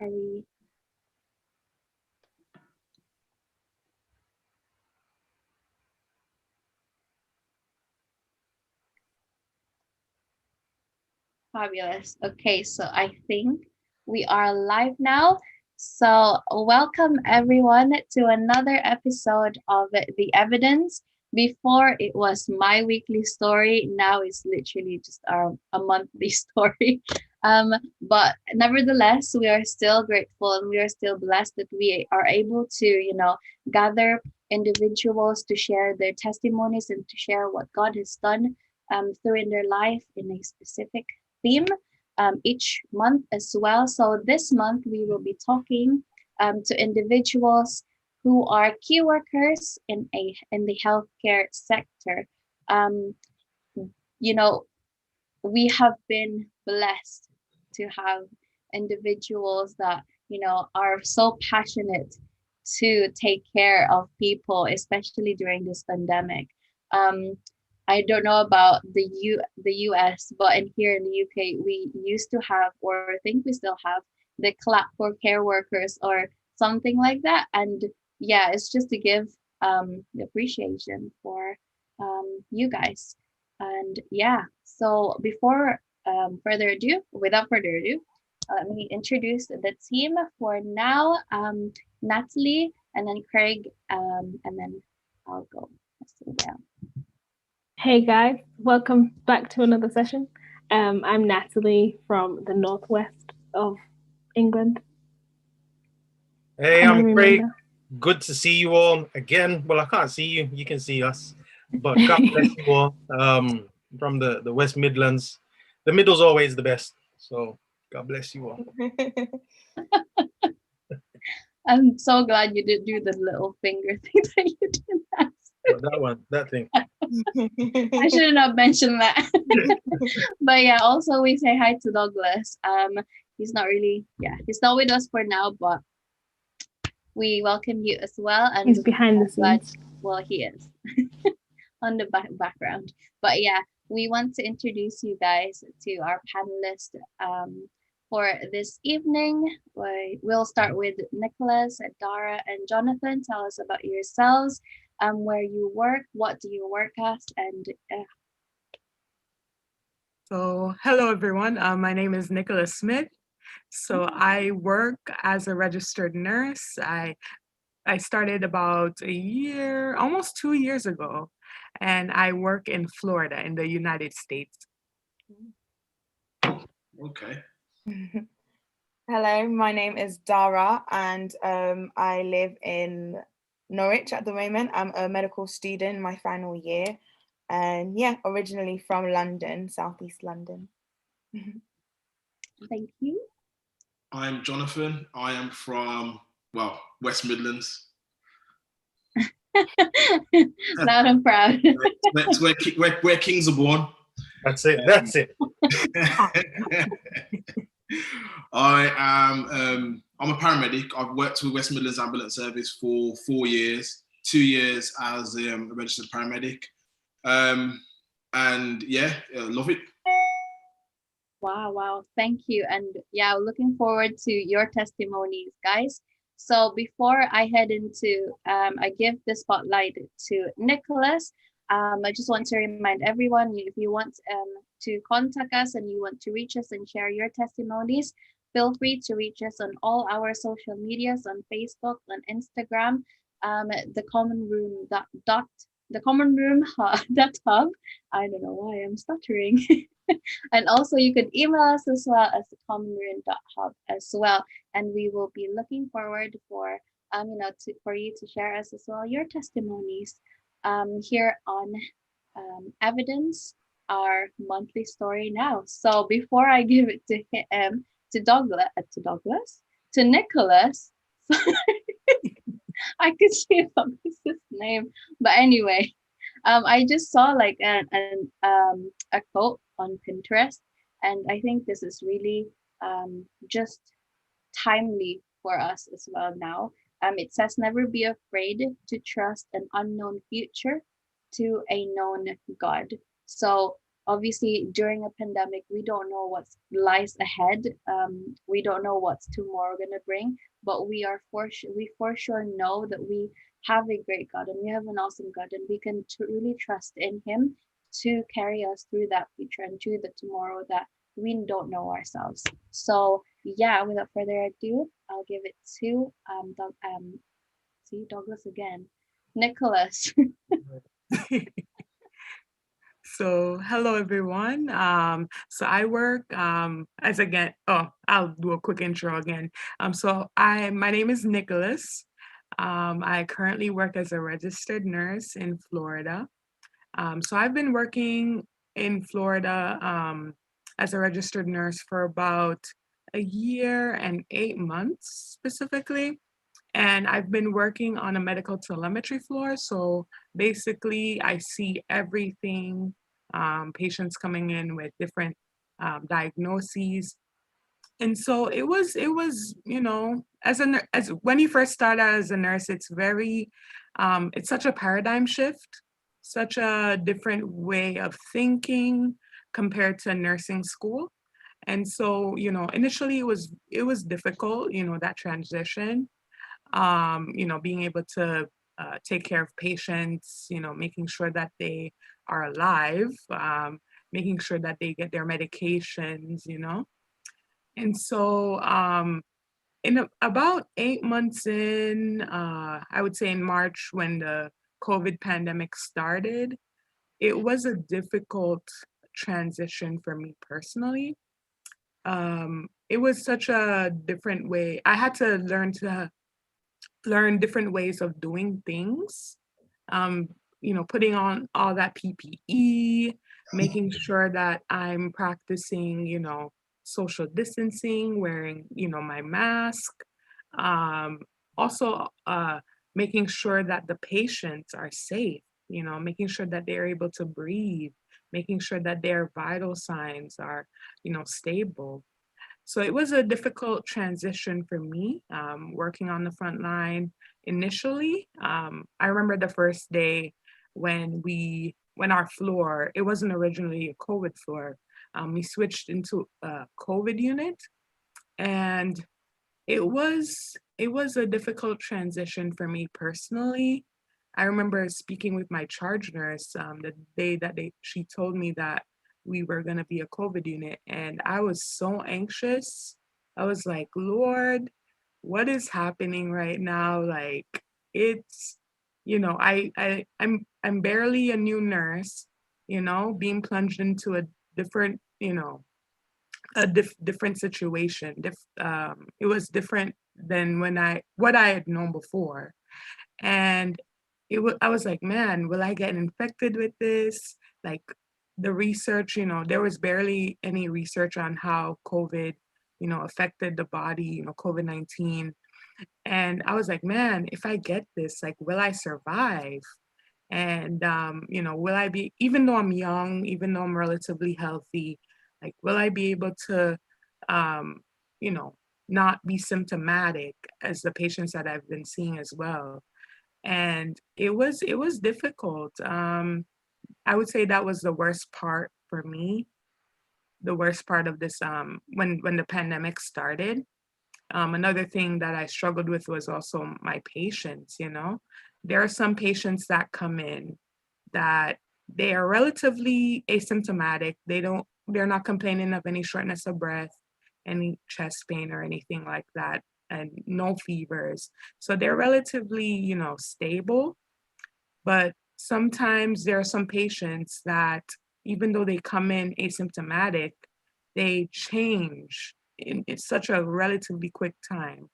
Are we? Fabulous. Okay, so I think we are live now. So welcome everyone to another episode of The Evidence. Before it was my weekly story, now it's literally just a monthly story. But nevertheless, we are still grateful and we are still blessed that we are able to, gather individuals to share their testimonies and to share what God has done through in their life in a specific theme each month as well. So this month we will be talking to individuals who are key workers in the healthcare sector. Um, we have been blessed to have individuals that are so passionate to take care of people, especially during this pandemic. Um, I don't know about the US, but in here in the UK, we used to have, or I think we still have, the clap for care workers or something like that. And yeah, it's just to give the appreciation for you guys. And yeah, so without further ado, let me introduce the team for now. Natalie, and then Craig, and then I'll go. Down. Hey guys, welcome back to another session. I'm Natalie from the northwest of England. Hey, I'm Craig. Good to see you all again. Well, I can't see you. You can see us. But God bless you all. From the West Midlands. The middle's always the best. So God bless you all. I'm so glad you did do the little finger thing that you did. That thing. I should not mention that. But yeah, also we say hi to Douglas. He's not with us for now, but we welcome you as well. And he's behind the scenes. Well, he is on the background. But yeah, we want to introduce you guys to our panelists for this evening. We'll start with Nicholas, Dara, and Jonathan. Tell us about yourselves, where you work, what do you work as, and So hello everyone, my name is Nicholas Smith. So I work as a registered nurse. I started about almost 2 years ago, and I work in Florida in the United States. Okay. Hello, my name is Dara, and I live in Norwich at the moment. I'm a medical student in my final year, and yeah, originally from London, Southeast London. Thank you. I'm Jonathan. I am from, West Midlands. Loud and proud. It's where kings are born. That's it. That's it. I'm a paramedic. I've worked with West Midlands Ambulance Service for 4 years, 2 years as a registered paramedic. And yeah, love it. Wow. Thank you. And yeah, looking forward to your testimonies, guys. So before I head into, I give the spotlight to Nicholas. I just want to remind everyone, if you want to contact us and you want to reach us and share your testimonies, feel free to reach us on all our social medias, on Facebook, on Instagram, TheCommonRoom.hub. I don't know why I'm stuttering. And also you could email us as well as TheCommonRoom.hub as well. And we will be looking forward for for you to share us as well your testimonies here on Evidence, our monthly story now. So before I give it to him, to Nicholas, I could see his name, but anyway, I just saw like a quote on Pinterest, and I think this is really just timely for us as well now. It says, never be afraid to trust an unknown future to a known God. So obviously during a pandemic, we don't know what lies ahead. We don't know what's tomorrow gonna bring, but we for sure know that we have a great God and we have an awesome God, and we can truly trust in Him to carry us through that future and through the tomorrow that we don't know ourselves. So yeah, without further ado, I'll give it to see Douglas again, Nicholas. So hello everyone. So I work as again. Oh, I'll do a quick intro again. My name is Nicholas. I currently work as a registered nurse in Florida. So I've been working in Florida as a registered nurse for about a year and 8 months specifically. And I've been working on a medical telemetry floor. So basically, I see everything, patients coming in with different diagnoses. And so as when you first start out as a nurse, it's such a paradigm shift, such a different way of thinking compared to nursing school. And so, initially it was difficult, that transition, being able to take care of patients, making sure that they are alive, making sure that they get their medications, And so about 8 months in, I would say in March when the COVID pandemic started, it was a difficult transition for me personally. It was such a different way. I had to learn different ways of doing things, um, putting on all that PPE, making sure that I'm practicing, social distancing, wearing, my mask, also making sure that the patients are safe, making sure that they're able to breathe, making sure that their vital signs are, stable. So it was a difficult transition for me, working on the front line initially. I remember the first day when our floor, it wasn't originally a COVID floor, we switched into a COVID unit, and it was a difficult transition for me personally. I remember speaking with my charge nurse the day that she told me that we were going to be a COVID unit, and I was so anxious. I was like, Lord, what is happening right now? Like, it's, I'm barely a new nurse, being plunged into a different, different situation. It was different than what I had known before. And I was like, man, will I get infected with this? Like, the research, there was barely any research on how COVID, affected the body, COVID-19. And I was like, man, if I get this, like, will I survive? And, will I be, even though I'm young, even though I'm relatively healthy, like, will I be able to, um, you know, not be symptomatic as the patients that I've been seeing as well? And it was difficult. I would say that was the worst part for me, the worst part of this, when the pandemic started. Another thing that I struggled with was also my patients, There are some patients that come in that they are relatively asymptomatic. They're not complaining of any shortness of breath, any chest pain or anything like that, and no fevers. So they're relatively, stable. But sometimes there are some patients that, even though they come in asymptomatic, they change in such a relatively quick time.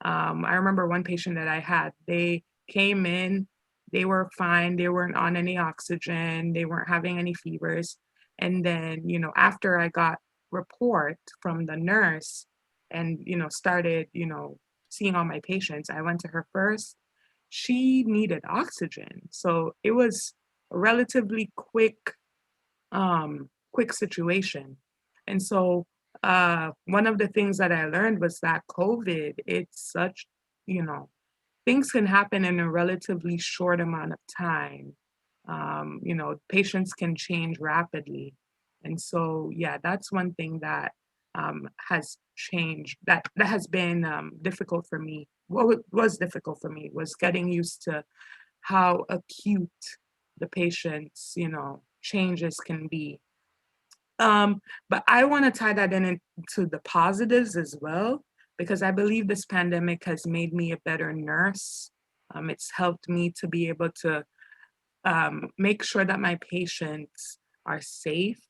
I remember one patient that I had, they came in, they were fine, they weren't on any oxygen, they weren't having any fevers. And then, after I got report from the nurse and, started, seeing all my patients, I went to her first. She needed oxygen. So it was a relatively quick situation. And so one of the things that I learned was that COVID, it's such, things can happen in a relatively short amount of time. Patients can change rapidly. And so, yeah, that's one thing that has changed, that has been difficult for me. What was difficult for me was getting used to how acute the patient's, changes can be. But I want to tie that into the positives as well, because I believe this pandemic has made me a better nurse. It's helped me to be able to make sure that my patients are safe,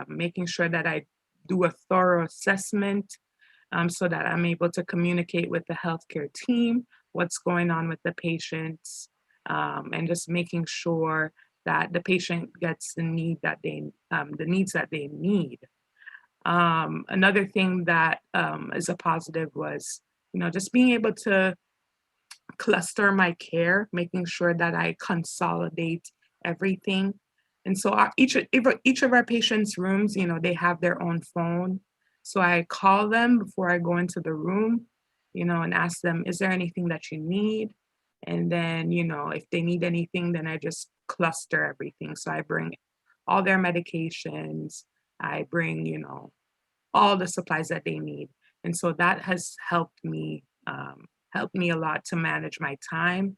making sure that I do a thorough assessment so that I'm able to communicate with the healthcare team what's going on with the patients, and just making sure that the patient gets the needs that they need. Another thing that is a positive was, just being able to cluster my care, making sure that I consolidate everything. And so each of our patients' rooms, they have their own phone. So I call them before I go into the room, and ask them, is there anything that you need? And then, if they need anything, then I just cluster everything. So I bring all their medications, I bring, all the supplies that they need. And so that has helped me a lot to manage my time.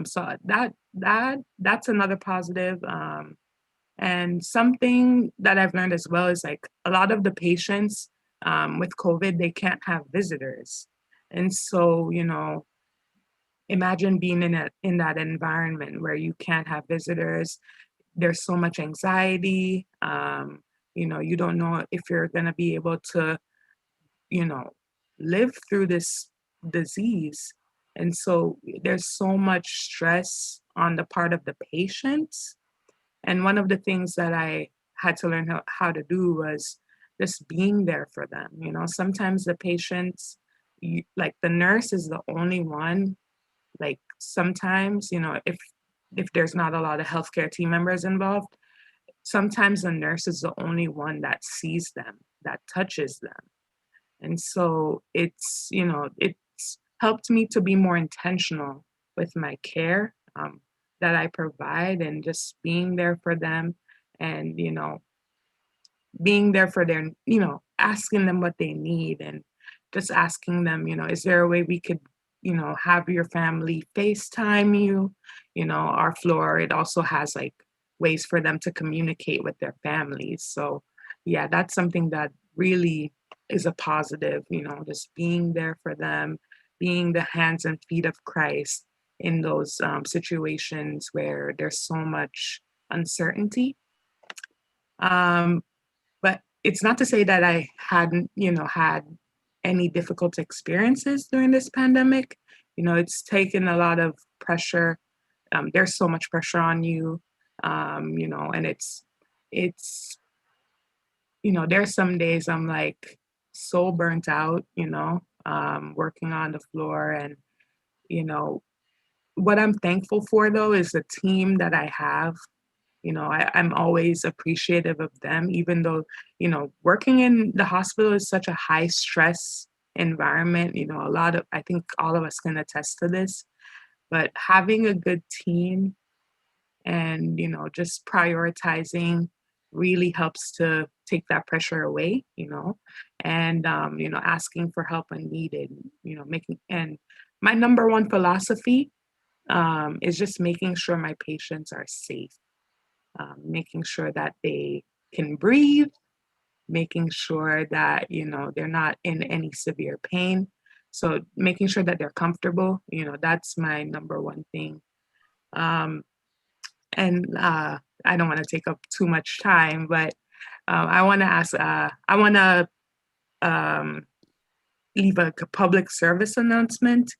So that's another positive. And something that I've learned as well is like a lot of the patients with COVID, they can't have visitors. And so, imagine being in that environment where you can't have visitors. There's so much anxiety. You don't know if you're going to be able to, live through this disease. And so there's so much stress on the part of the patients. And one of the things that I had to learn how to do was just being there for them. Sometimes the patients, like the nurse is the only one, like sometimes, if there's not a lot of healthcare team members involved, sometimes the nurse is the only one that sees them, that touches them. And so it's helped me to be more intentional with my care that I provide, and just being there for them, and, being there for their, asking them what they need, and just asking them, is there a way we could, have your family FaceTime you? Our floor, it also has like ways for them to communicate with their families. So yeah, that's something that really is a positive, just being there for them, being the hands and feet of Christ in those situations where there's so much uncertainty. But it's not to say that I hadn't, had any difficult experiences during this pandemic. It's taken a lot of pressure. There's so much pressure on you, and it's, there's some days I'm like so burnt out, working on the floor. And, what I'm thankful for though is the team that I have. I'm always appreciative of them, even though, working in the hospital is such a high stress environment. I think all of us can attest to this, but having a good team and, just prioritizing really helps to take that pressure away, and, asking for help when needed, and my number one philosophy is just making sure my patients are safe. Making sure that they can breathe, making sure that, they're not in any severe pain. So making sure that they're comfortable, that's my number one thing. And I don't want to take up too much time, but I want to leave a public service announcement,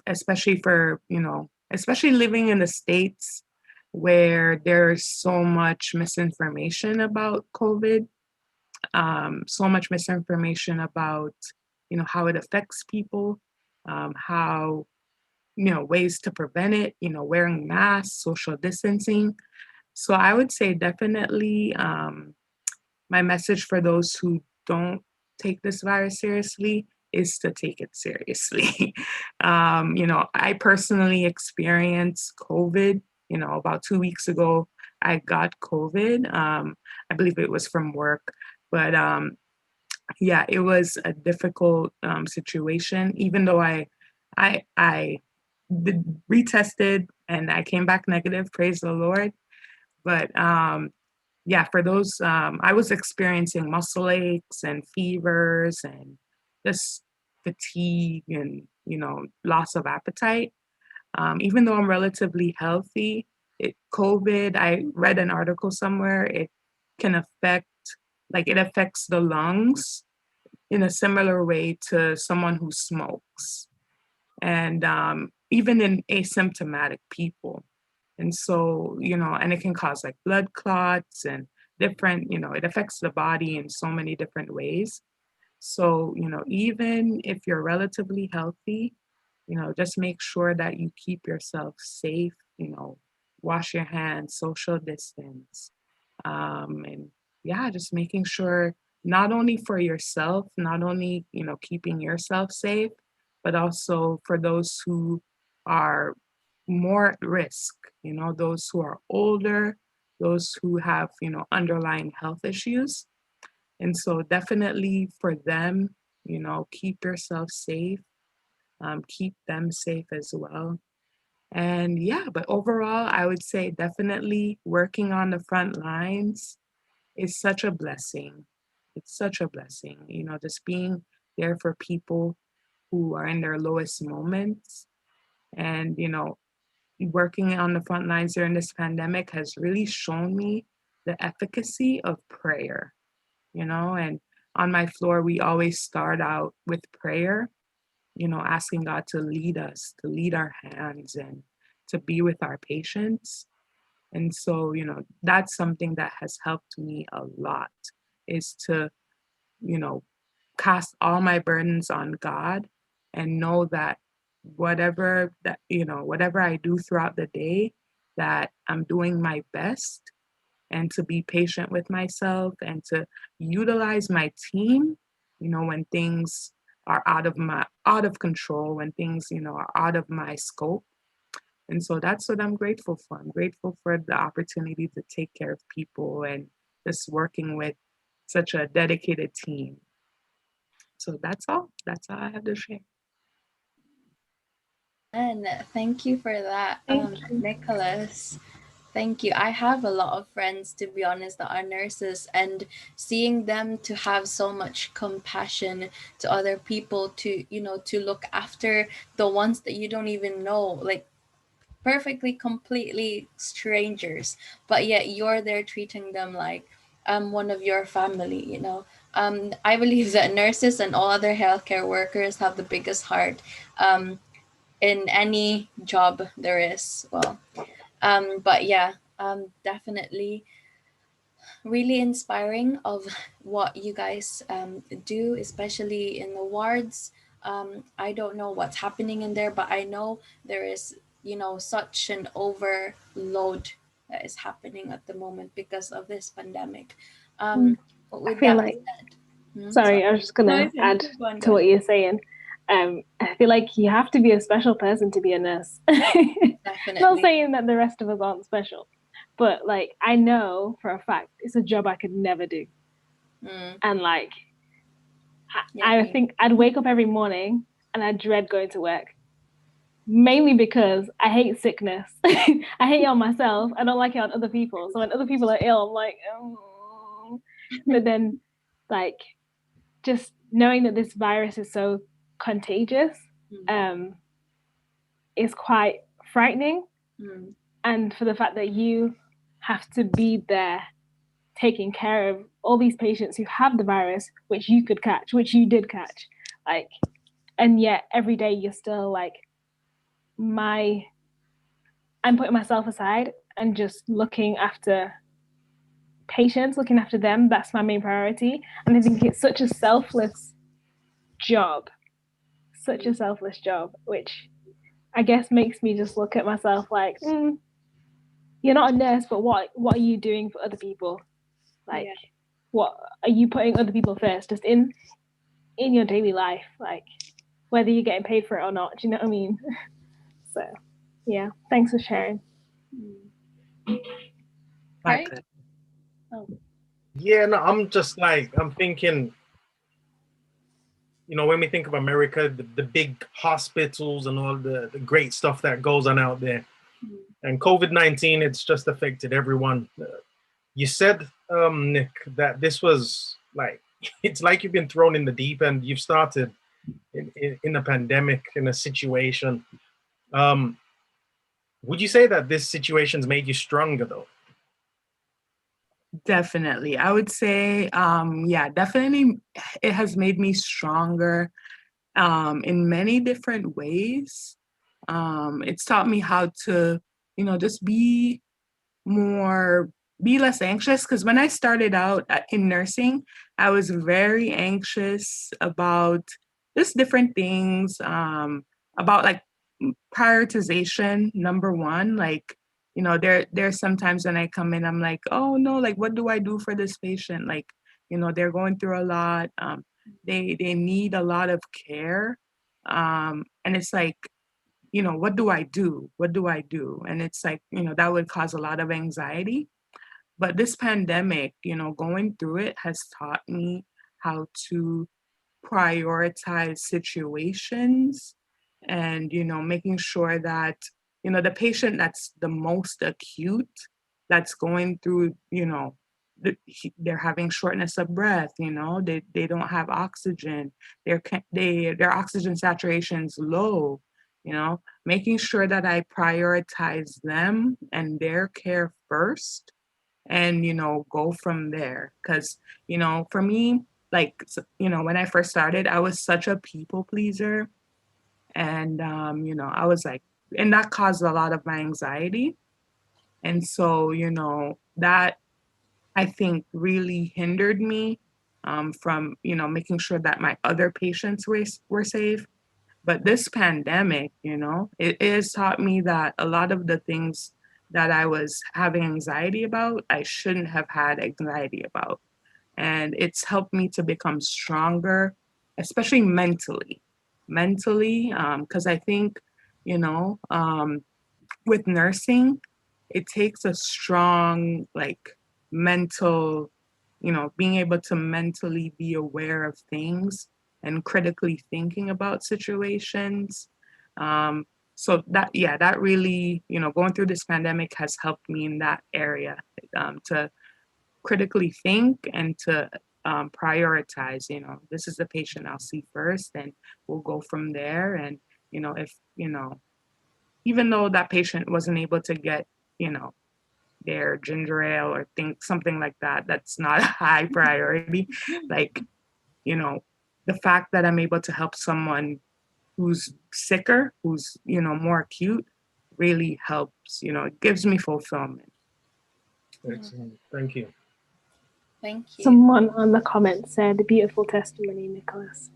especially for, especially living in the States where there's so much misinformation about COVID, so much misinformation about, how it affects people, how, ways to prevent it, wearing masks, social distancing. So I would say definitely my message for those who don't take this virus seriously is to take it seriously. I personally experienced COVID, about 2 weeks ago. I got COVID. I believe it was from work, but yeah, it was a difficult situation. Even though I did retested and I came back negative, praise the Lord. But yeah, for those, I was experiencing muscle aches and fevers and just fatigue and, loss of appetite. Even though I'm relatively healthy, COVID, I read an article somewhere, it can affect, it affects the lungs in a similar way to someone who smokes, and even in asymptomatic people. And so, and it can cause like blood clots and different, it affects the body in so many different ways. So, even if you're relatively healthy, just make sure that you keep yourself safe, wash your hands, social distance. And yeah, just making sure not only for yourself, not only, keeping yourself safe, but also for those who are more at risk, those who are older, those who have, underlying health issues. And so definitely for them, keep yourself safe, keep them safe as well. And yeah, but overall, I would say definitely working on the front lines is such a blessing. It's such a blessing, just being there for people who are in their lowest moments. And, working on the front lines during this pandemic has really shown me the efficacy of prayer, and on my floor, we always start out with prayer, asking God to lead us, to lead our hands and to be with our patients. And so, that's something that has helped me a lot, is to, cast all my burdens on God and know that whatever I do throughout the day, that I'm doing my best, and to be patient with myself and to utilize my team, when things are out of control, when things, are out of my scope. And so that's what I'm grateful for. I'm grateful for the opportunity to take care of people and just working with such a dedicated team. So that's all. That's all I have to share. And thank you for that, Nicholas. Thank you. I have a lot of friends, to be honest, that are nurses, and seeing them to have so much compassion to other people, to, to look after the ones that you don't even know, like perfectly, completely strangers, but yet you're there treating them like one of your family. I believe that nurses and all other healthcare workers have the biggest heart in any job there is. Well, but yeah, definitely really inspiring of what you guys do, especially in the wards. I don't know what's happening in there, but I know there is, such an overload that is happening at the moment because of this pandemic. But with that said, sorry, I was just gonna add to what you're saying. I feel like you have to be a special person to be a nurse. Definitely. Not saying that the rest of us aren't special, but I know for a fact it's a job I could never do. And I think I'd wake up every morning and I dread going to work, mainly because I hate sickness. I hate it on myself. I don't like it on other people. So when other people are ill, I'm like, oh. But then just knowing that this virus is so contagious is quite frightening. And for the fact that you have to be there taking care of all these patients who have the virus, which you could catch, which you did catch, and yet every day you're still I'm putting myself aside and just looking after patients, looking after them. That's my main priority. And I think it's such a selfless job, which I guess makes me just look at myself you're not a nurse, but what are you doing for other people? What are you putting other people first, just in your daily life, whether you're getting paid for it or not? Do you know what I mean? So yeah, thanks for sharing. Right? Michael. Oh. Yeah, no, I'm thinking, when we think of America, the big hospitals and all the great stuff that goes on out there. Mm. And COVID-19, it's just affected everyone. You said, Nick, that this was like, it's like you've been thrown in the deep end. You've started in a pandemic, in a situation. Would you say that this situation's made you stronger, though? Definitely. I would say, definitely it has made me stronger in many different ways. It's taught me how to, just be less anxious. Because when I started out in nursing, I was very anxious about just different things, about like prioritization, number one, like, there's sometimes when I come in, I'm like, oh no, like, what do I do for this patient? Like, they're going through a lot. They need a lot of care. And it's like, what do I do? What do I do? And it's like, that would cause a lot of anxiety. But this pandemic, going through it has taught me how to prioritize situations and, making sure that, the patient that's the most acute, that's going through, they're having shortness of breath, they don't have oxygen, their oxygen saturation's low, making sure that I prioritize them and their care first and, go from there. Because, for me, like, when I first started, I was such a people pleaser. And, I was like, and that caused a lot of my anxiety. And so, that I think really hindered me from, making sure that my other patients were safe. But this pandemic, it has taught me that a lot of the things that I was having anxiety about, I shouldn't have had anxiety about. And it's helped me to become stronger, especially mentally. Because I think, with nursing, it takes a strong, like, mental, being able to mentally be aware of things and critically thinking about situations. So that really, going through this pandemic has helped me in that area, to critically think and to prioritize, this is the patient I'll see first and we'll go from there. And, if, even though that patient wasn't able to get, their ginger ale or something like that, that's not a high priority. Like, the fact that I'm able to help someone who's sicker, who's, more acute, really helps, it gives me fulfillment. Excellent. Thank you. Thank you. Someone on the comments said, beautiful testimony, Nicholas.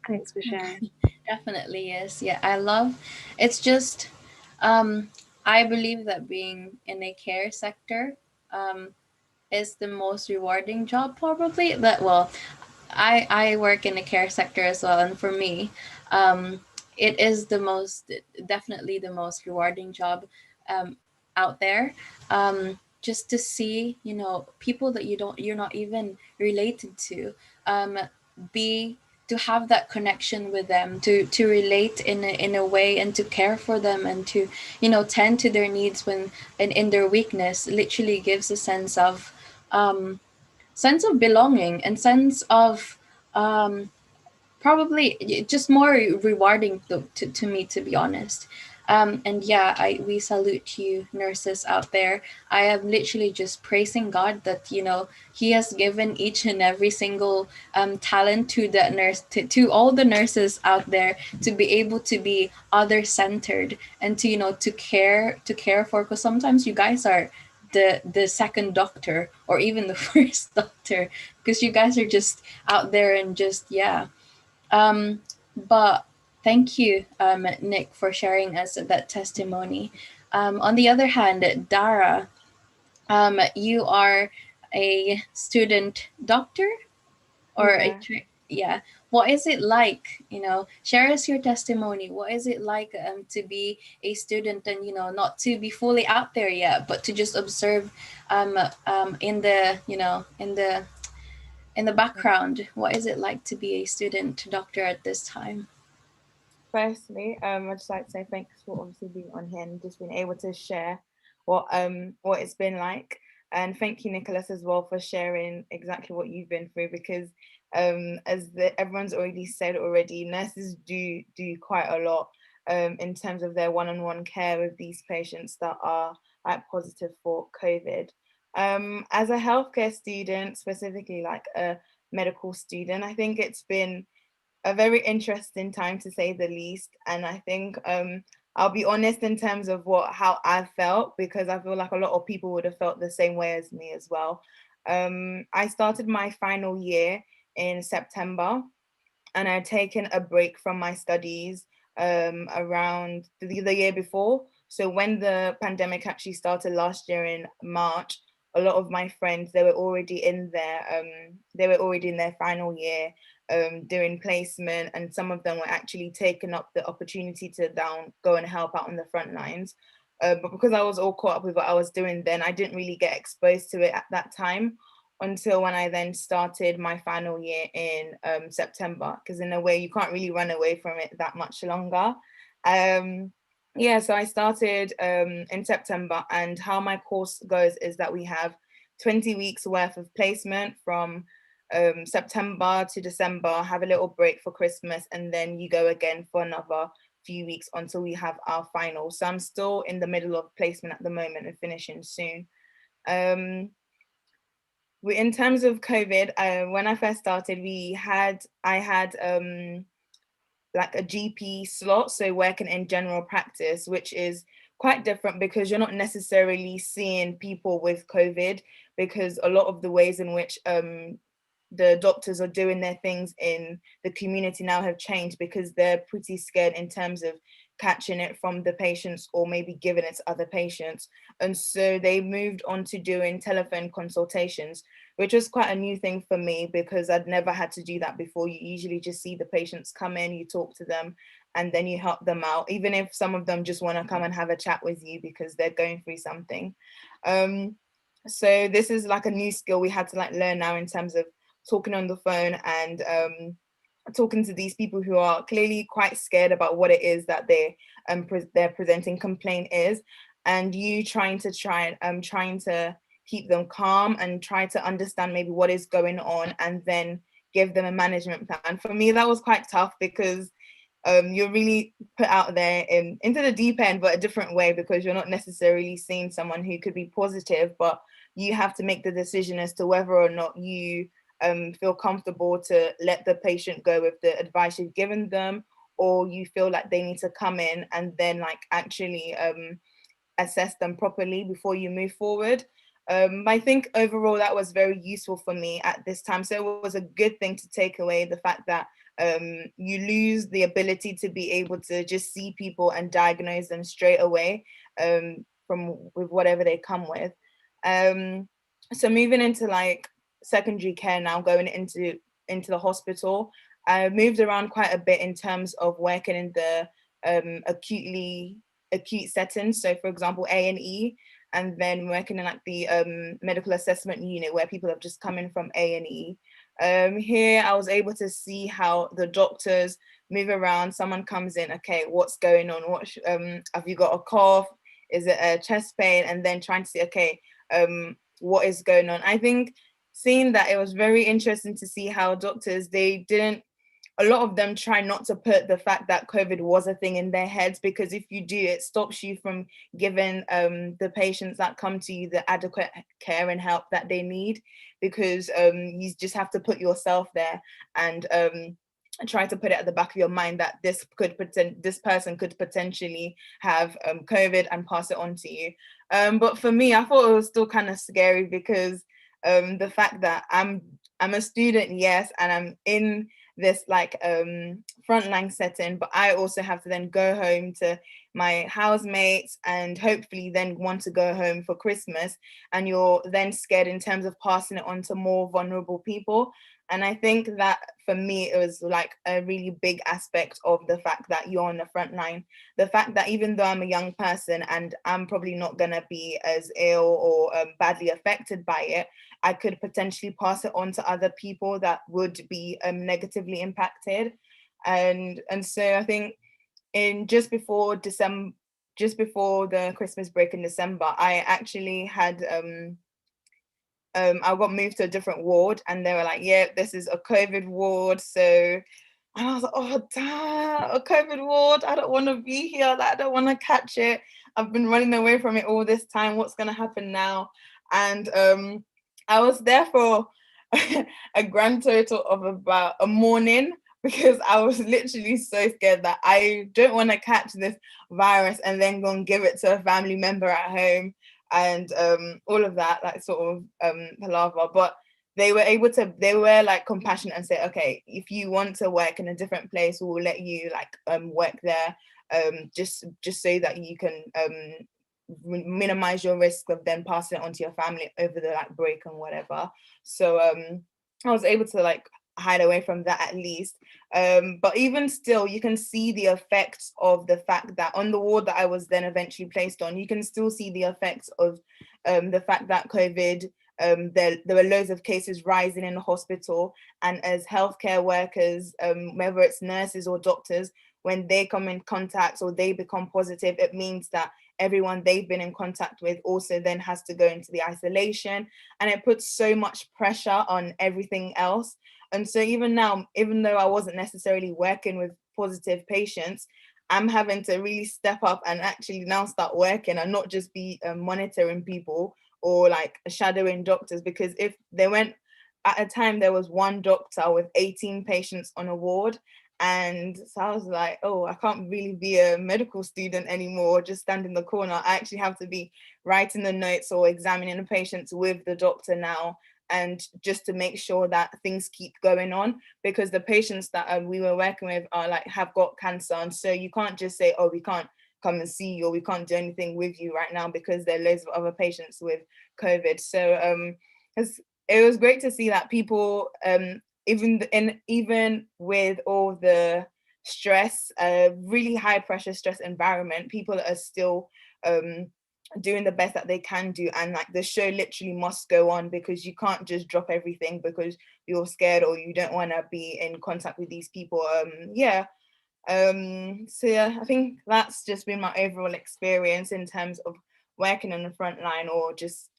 Thanks for sharing. Definitely is. Yeah, I love it's just I believe that being in a care sector is the most rewarding job probably. I work in the care sector as well, and for me, it is definitely the most rewarding job out there. Just to see, people that you're not even related to, be to have that connection with them, to relate in a way, and to care for them, and to tend to their needs when in their weakness, literally gives a sense of belonging and sense of probably just more rewarding to me, to be honest. And yeah, we salute you, nurses out there. I am literally just praising God that He has given each and every single talent to the nurse, to all the nurses out there, to be able to be other centered and to care for. Because sometimes you guys are the second doctor or even the first doctor, because you guys are just out there and just but thank you, Nick, for sharing us that testimony. On the other hand, Dara, you are a student doctor or Yeah. yeah, what is it like, share us your testimony. What is it like to be a student and not to be fully out there yet, but to just observe in the in the background? What is it like to be a student doctor at this time? Firstly, I'd just like to say thanks for obviously being on here and just being able to share what it's been like. And thank you, Nicholas, as well, for sharing exactly what you've been through, because everyone's already said already, nurses do quite a lot in terms of their one-on-one care with these patients that are like positive for COVID. As a healthcare student, specifically like a medical student, I think it's been a very interesting time, to say the least. And I think I'll be honest in terms of how I felt, because I feel like a lot of people would have felt the same way as me as well. I started my final year in September, and I'd taken a break from my studies around the year before. So when the pandemic actually started last year in March, a lot of my friends, they were already in their final year doing placement, and some of them were actually taking up the opportunity to go and help out on the front lines. But because I was all caught up with what I was doing then, I didn't really get exposed to it at that time until when I then started my final year in September, because in a way you can't really run away from it that much longer. So I started in September, and how my course goes is that we have 20 weeks worth of placement from September to December, have a little break for Christmas, and then you go again for another few weeks until we have our final. So I'm still in the middle of placement at the moment and finishing soon. In terms of COVID, when I first started, I had like a GP slot, so working in general practice, which is quite different because you're not necessarily seeing people with COVID, because a lot of the ways in which the doctors are doing their things in the community now have changed, because they're pretty scared in terms of catching it from the patients or maybe giving it to other patients. And so they moved on to doing telephone consultations, which was quite a new thing for me because I'd never had to do that before. You usually just see the patients come in, you talk to them, and then you help them out, even if some of them just want to come and have a chat with you because they're going through something. So this is like a new skill we had to like learn now in terms of talking on the phone and talking to these people who are clearly quite scared about what it is that they're presenting complaint is, and you trying to keep them calm and try to understand maybe what is going on and then give them a management plan. For me, that was quite tough because you're really put out there into the deep end, but a different way, because you're not necessarily seeing someone who could be positive, but you have to make the decision as to whether or not you feel comfortable to let the patient go with the advice you've given them, or you feel like they need to come in and then like actually assess them properly before you move forward. I think overall that was very useful for me at this time. So it was a good thing to take away the fact that you lose the ability to be able to just see people and diagnose them straight away with whatever they come with. So moving into like secondary care now, going into the hospital, I moved around quite a bit in terms of working in the acute settings. So for example, A&E, and then working in like the medical assessment unit where people have just come in from A&E. Here I was able to see how the doctors move around. Someone comes in, okay, what's going on? Have you got a cough? Is it a chest pain? And then trying to see, okay, what is going on? I think seeing that, it was very interesting to see how doctors, a lot of them try not to put the fact that COVID was a thing in their heads, because if you do, it stops you from giving the patients that come to you the adequate care and help that they need, because you just have to put yourself there and try to put it at the back of your mind that this person could potentially have COVID and pass it on to you. But for me, I thought it was still kind of scary because the fact that I'm a student, yes, and I'm in this like frontline setting, but I also have to then go home to my housemates and hopefully then want to go home for Christmas, and you're then scared in terms of passing it on to more vulnerable people. And I think that for me, it was like a really big aspect of the fact that you're on the front line. The fact that even though I'm a young person and I'm probably not going to be as ill or badly affected by it, I could potentially pass it on to other people that would be negatively impacted. And so I think just before the Christmas break in December, I actually had I got moved to a different ward, and they were like, yeah, this is a COVID ward. So, and I was like, oh, damn, a COVID ward. I don't want to be here. Like, I don't want to catch it. I've been running away from it all this time. What's going to happen now? And I was there for a grand total of about a morning, because I was literally so scared that I don't want to catch this virus and then go and give it to a family member at home, and all of that, like sort of palaver. But they were like compassionate and say, okay, if you want to work in a different place, we'll let you like work there, just so that you can minimize your risk of then passing it on to your family over the like break and whatever. So I was able to like hide away from that at least. But even still, you can see the effects of the fact that on the ward that I was then eventually placed on, you can still see the effects of the fact that COVID, there were loads of cases rising in the hospital. And as healthcare workers, whether it's nurses or doctors, when they come in contact or they become positive, it means that everyone they've been in contact with also then has to go into the isolation. And it puts so much pressure on everything else. And so even now, even though I wasn't necessarily working with positive patients, I'm having to really step up and actually now start working and not just be monitoring people or like shadowing doctors. Because if they went, at a time, there was one doctor with 18 patients on a ward. And so I was like, oh, I can't really be a medical student anymore, just stand in the corner. I actually have to be writing the notes or examining the patients with the doctor now, and just to make sure that things keep going on, because the patients that we were working with are like have got cancer, and so you can't just say, oh, we can't come and see you, or we can't do anything with you right now because there are loads of other patients with COVID. So it was great to see that people, even with all the stress, really high pressure stress environment, people are still doing the best that they can do, and like the show literally must go on, because you can't just drop everything because you're scared or you don't want to be in contact with these people. So yeah, I think that's just been my overall experience in terms of working on the front line, or just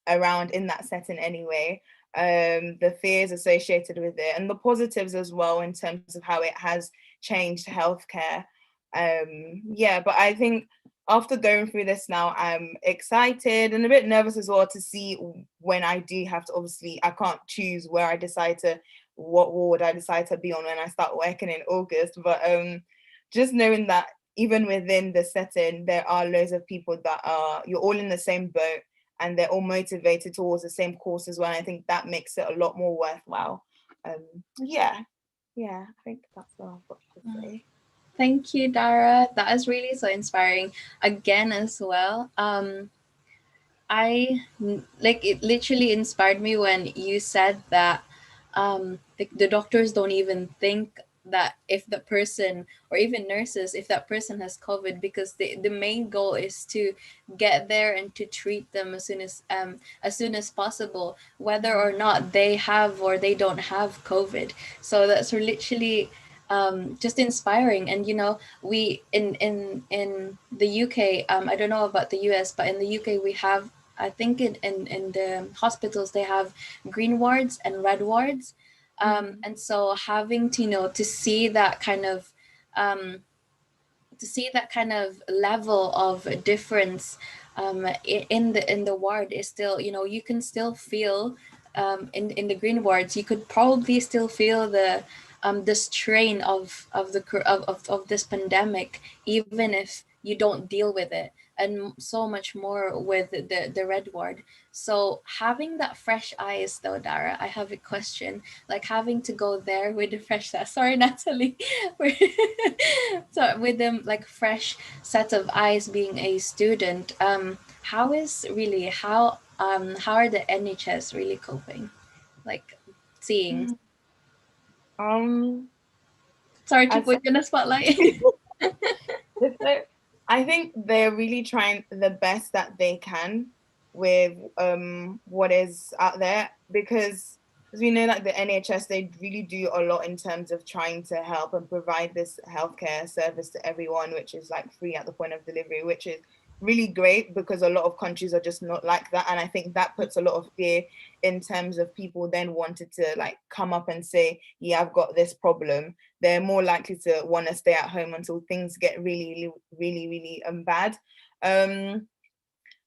around in that setting anyway. The fears associated with it and the positives as well in terms of how it has changed healthcare. But I think after going through this now, I'm excited and a bit nervous as well to see when I do have to, obviously I can't choose where I decide to, what ward I decide to be on when I start working in August, but just knowing that even within the setting, there are loads of people that you're all in the same boat and they're all motivated towards the same course as well. And I think that makes it a lot more worthwhile. I think that's all I've got to say. Thank you, Dara. That is really so inspiring again as well. It literally inspired me when you said that the doctors don't even think that if the person, or even nurses, if that person has COVID, because the main goal is to get there and to treat them as soon as possible, whether or not they have or they don't have COVID. So that's literally just inspiring. And we in the UK, I don't know about the US, but in the UK we have, I think in the hospitals they have green wards and red wards, and so having to to see that kind of level of difference in the ward is still, you can still feel in the green wards, you could probably still feel the strain of this pandemic, even if you don't deal with it, and so much more with the red ward. So having that fresh eyes though, Dara, I have a question. Like having to go there with the fresh sorry, Natalie. So with them like fresh set of eyes, being a student, how are the NHS really coping? Like seeing Sorry to I'd put you in the spotlight. I think they're really trying the best that they can with what is out there, because as we know that the NHS, they really do a lot in terms of trying to help and provide this healthcare service to everyone, which is like free at the point of delivery, which is really great because a lot of countries are just not like that. And I think that puts a lot of fear in terms of people then wanted to like come up and say, yeah, I've got this problem. They're more likely to want to stay at home until things get really, really, really bad.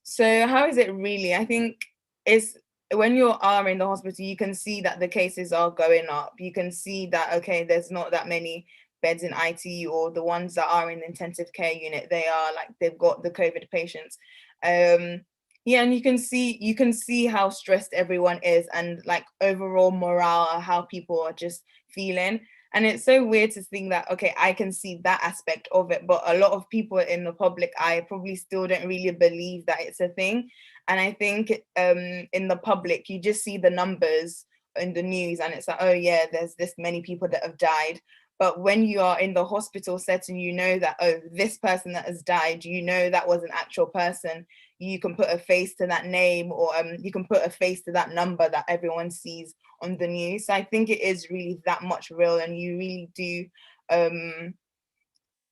So how is it really? I think it's when you are in the hospital, you can see that the cases are going up. You can see that, okay, there's not that many beds in ITU, or the ones that are in the intensive care unit, they are like, they've got the COVID patients. Yeah, and you can see how stressed everyone is, and like overall morale, how people are just feeling. And it's so weird to think that, okay, I can see that aspect of it, but a lot of people in the public eye probably still don't really believe that it's a thing. And I think in the public, you just see the numbers in the news and it's like, oh yeah, there's this many people that have died. But when you are in the hospital setting, you know that, oh, this person that has died, you know that was an actual person. You can put a face to that name, or you can put a face to that number that everyone sees on the news. So I think it is really that much real, and you really do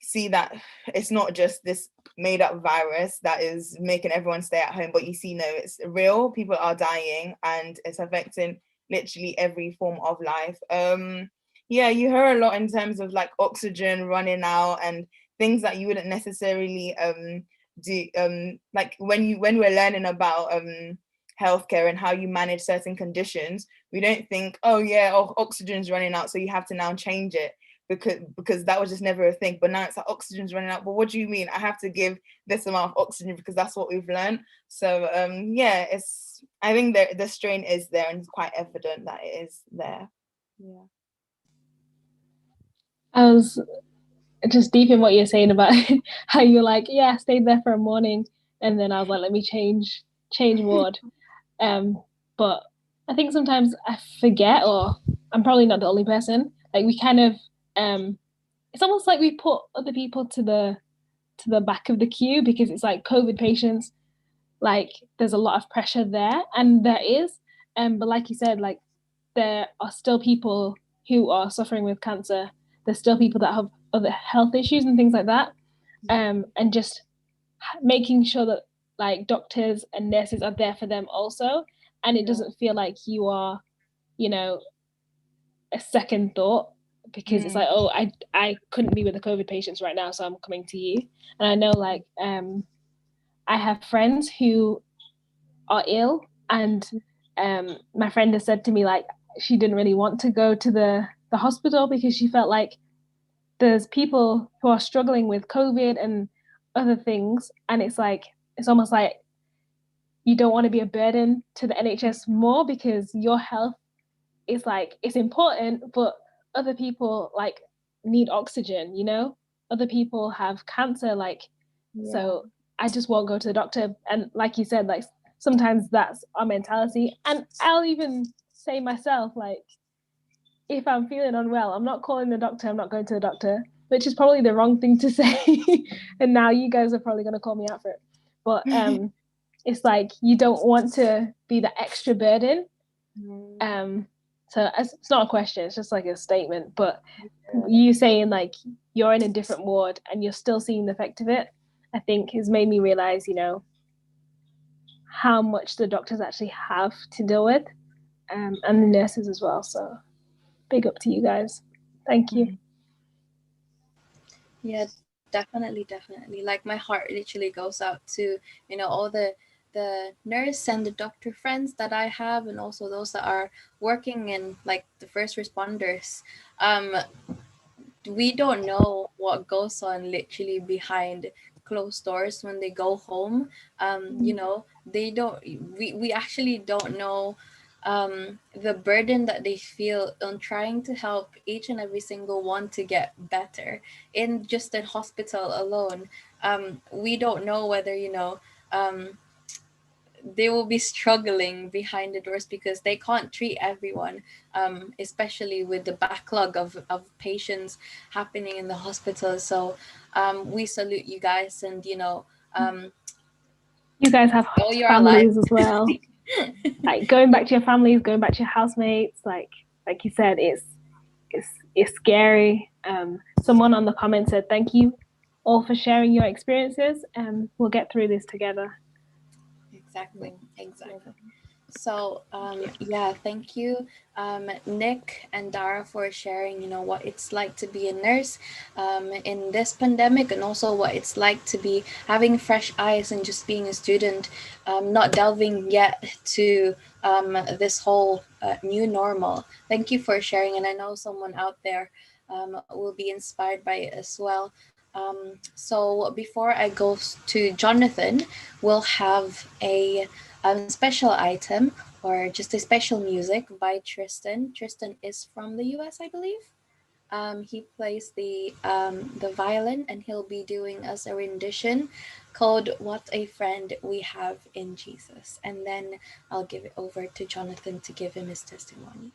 see that it's not just this made up virus that is making everyone stay at home, but you see, no, it's real. People are dying and it's affecting literally every form of life. Yeah, you hear a lot in terms of like oxygen running out and things that you wouldn't necessarily do, like when we're learning about healthcare and how you manage certain conditions, we don't think, oh yeah, oh, oxygen's running out, so you have to now change it, because that was just never a thing. But now it's like, oxygen's running out, but what do you mean I have to give this amount of oxygen because that's what we've learned? So yeah, I think the strain is there, and it's quite evident that it is there. Yeah. I was just deep in what you're saying about how you're like, yeah, I stayed there for a morning, and then I was like, let me change ward. But I think sometimes I forget, or I'm probably not the only person. Like we kind of, it's almost like we put other people to the back of the queue, because it's like COVID patients, like there's a lot of pressure there, and there is. But like you said, like there are still people who are suffering with cancer. There's still people that have other health issues and things like that. And just making sure that like doctors and nurses are there for them also, and it doesn't feel like you are, you know, a second thought, because it's like, oh, I couldn't be with the COVID patients right now, so I'm coming to you. And I know like I have friends who are ill, and my friend has said to me like she didn't really want to go to the hospital because she felt like there's people who are struggling with COVID and other things, and it's almost like you don't want to be a burden to the NHS more, because your health is like, it's important, but other people like need oxygen, you know, other people have cancer, like so I just won't go to the doctor. And like you said, like sometimes that's our mentality, and I'll even say myself, like if I'm feeling unwell, I'm not calling the doctor, I'm not going to the doctor, which is probably the wrong thing to say. And now you guys are probably going to call me out for it, but it's like you don't want to be the extra burden. So it's not a question, it's just like a statement. But you saying like you're in a different ward and you're still seeing the effect of it, I think has made me realize, you know, how much the doctors actually have to deal with, and the nurses as well. So big up to you guys. Thank you. Yeah, definitely. Like my heart literally goes out to, you know, all the nurse and the doctor friends that I have, and also those that are working in like the first responders. We don't know what goes on literally behind closed doors when they go home. You know, they don't, we actually don't know the burden that they feel on trying to help each and every single one to get better in just a hospital alone. We don't know whether, you know, they will be struggling behind the doors because they can't treat everyone, especially with the backlog of patients happening in the hospital. So we salute you guys, and you guys have all your families lives as well. Like going back to your families, going back to your housemates, like you said, it's scary. Someone on the comment said, thank you all for sharing your experiences, and we'll get through this together. Exactly. So yeah, thank you, Nick and Dara, for sharing what it's like to be a nurse in this pandemic, and also what it's like to be having fresh eyes and just being a student, not delving yet to this whole new normal. Thank you for sharing, and I know someone out there will be inspired by it as well. So before I go to Jonathan, we'll have a special item, or just a special music by Tristan. Tristan is from the US, I believe. He plays the violin, and he'll be doing us a rendition called "What a Friend We Have in Jesus." And then I'll give it over to Jonathan to give him his testimony.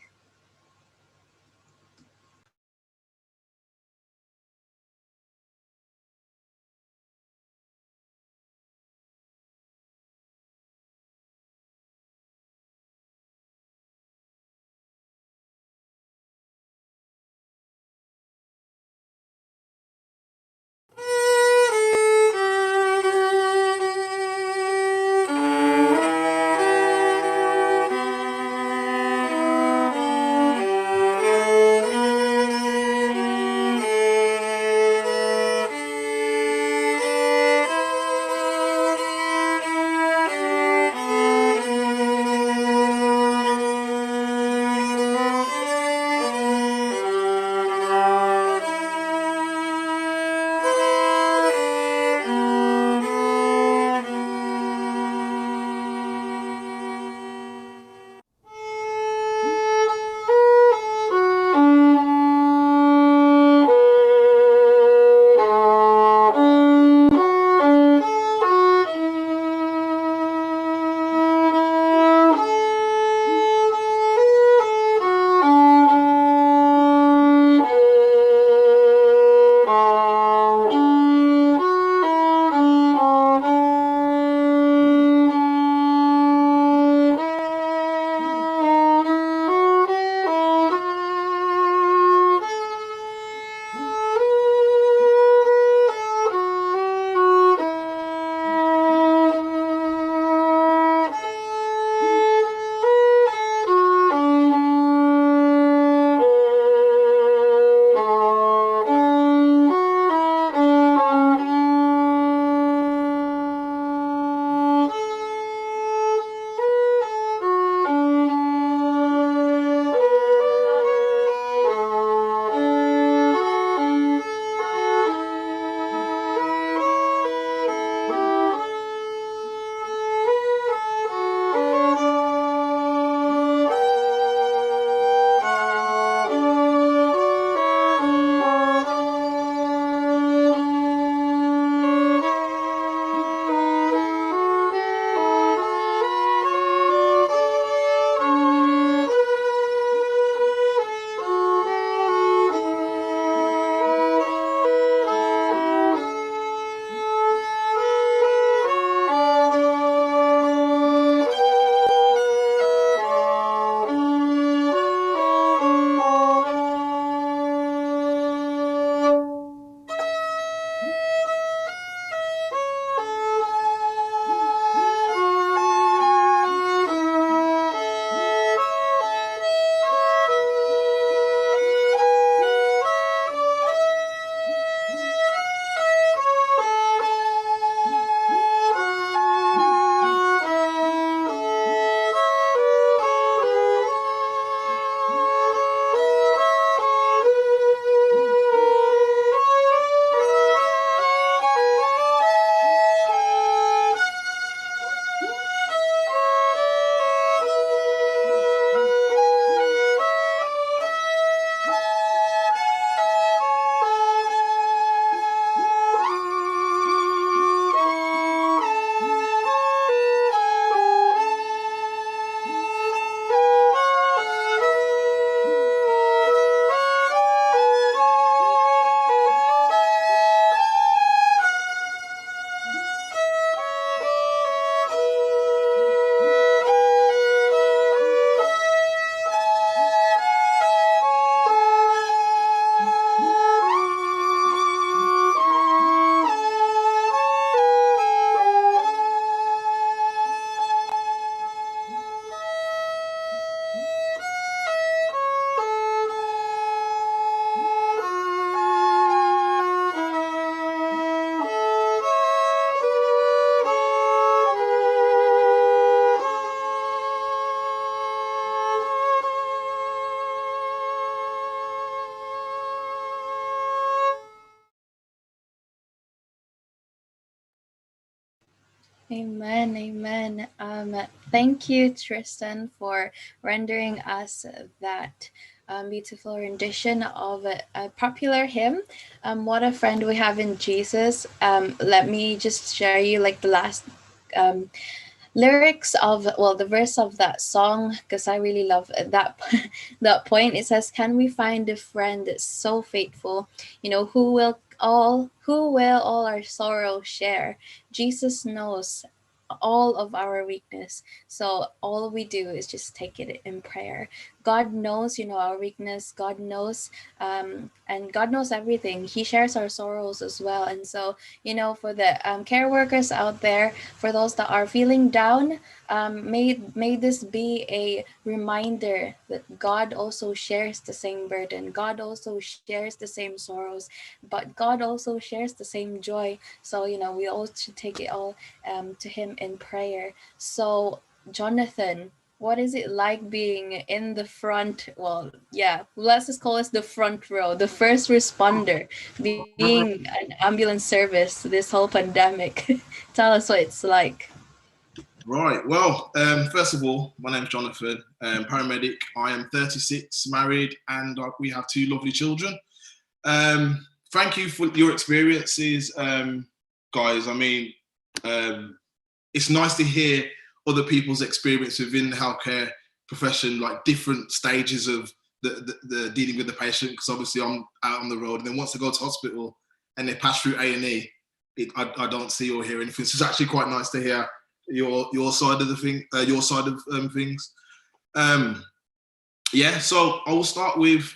Amen, amen. Thank you, Tristan, for rendering us that beautiful rendition of a popular hymn. What a friend we have in Jesus. Let me just share you like the last um, lyrics of, well, the verse of that song, because I really love that that point. It says, can we find a friend that's so faithful, who will all our sorrow share? Jesus knows all of our weakness, so all we do is just take it in prayer. God knows, our weakness. God knows, and God knows everything. He shares our sorrows as well. And so, for the care workers out there, for those that are feeling down, may this be a reminder that God also shares the same burden. God also shares the same sorrows, but God also shares the same joy. So, we all should take it all to Him in prayer. So, Jonathan, what is it like being in the front? Well, yeah, let's just call us the front row, the first responder, being an ambulance service this whole pandemic. Tell us what it's like. Right. Well, first of all, my name's Jonathan, paramedic. I am 36, married, and we have 2 lovely children. Thank you for your experiences, guys. I mean, it's nice to hear other people's experience within the healthcare profession, like different stages of the dealing with the patient, because obviously I'm out on the road, and then once they go to hospital and they pass through A&E, I don't see or hear anything. So it's actually quite nice to hear your side of the thing, your side of things. Yeah, so I will start with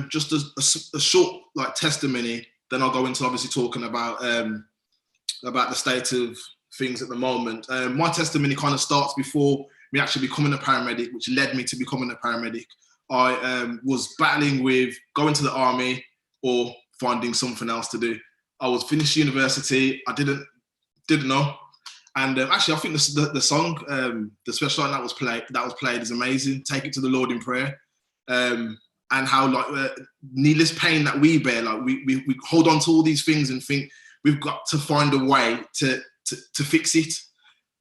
just a short like testimony. Then I'll go into obviously talking about the state of things at the moment. My testimony kind of starts before me actually becoming a paramedic, which led me to becoming a paramedic. I was battling with going to the army or finding something else to do. I was finished university. I didn't know. And actually, I think the song, the special line that was played is amazing. Take it to the Lord in prayer, and how like needless pain that we bear, like we hold on to all these things and think we've got to find a way to fix it.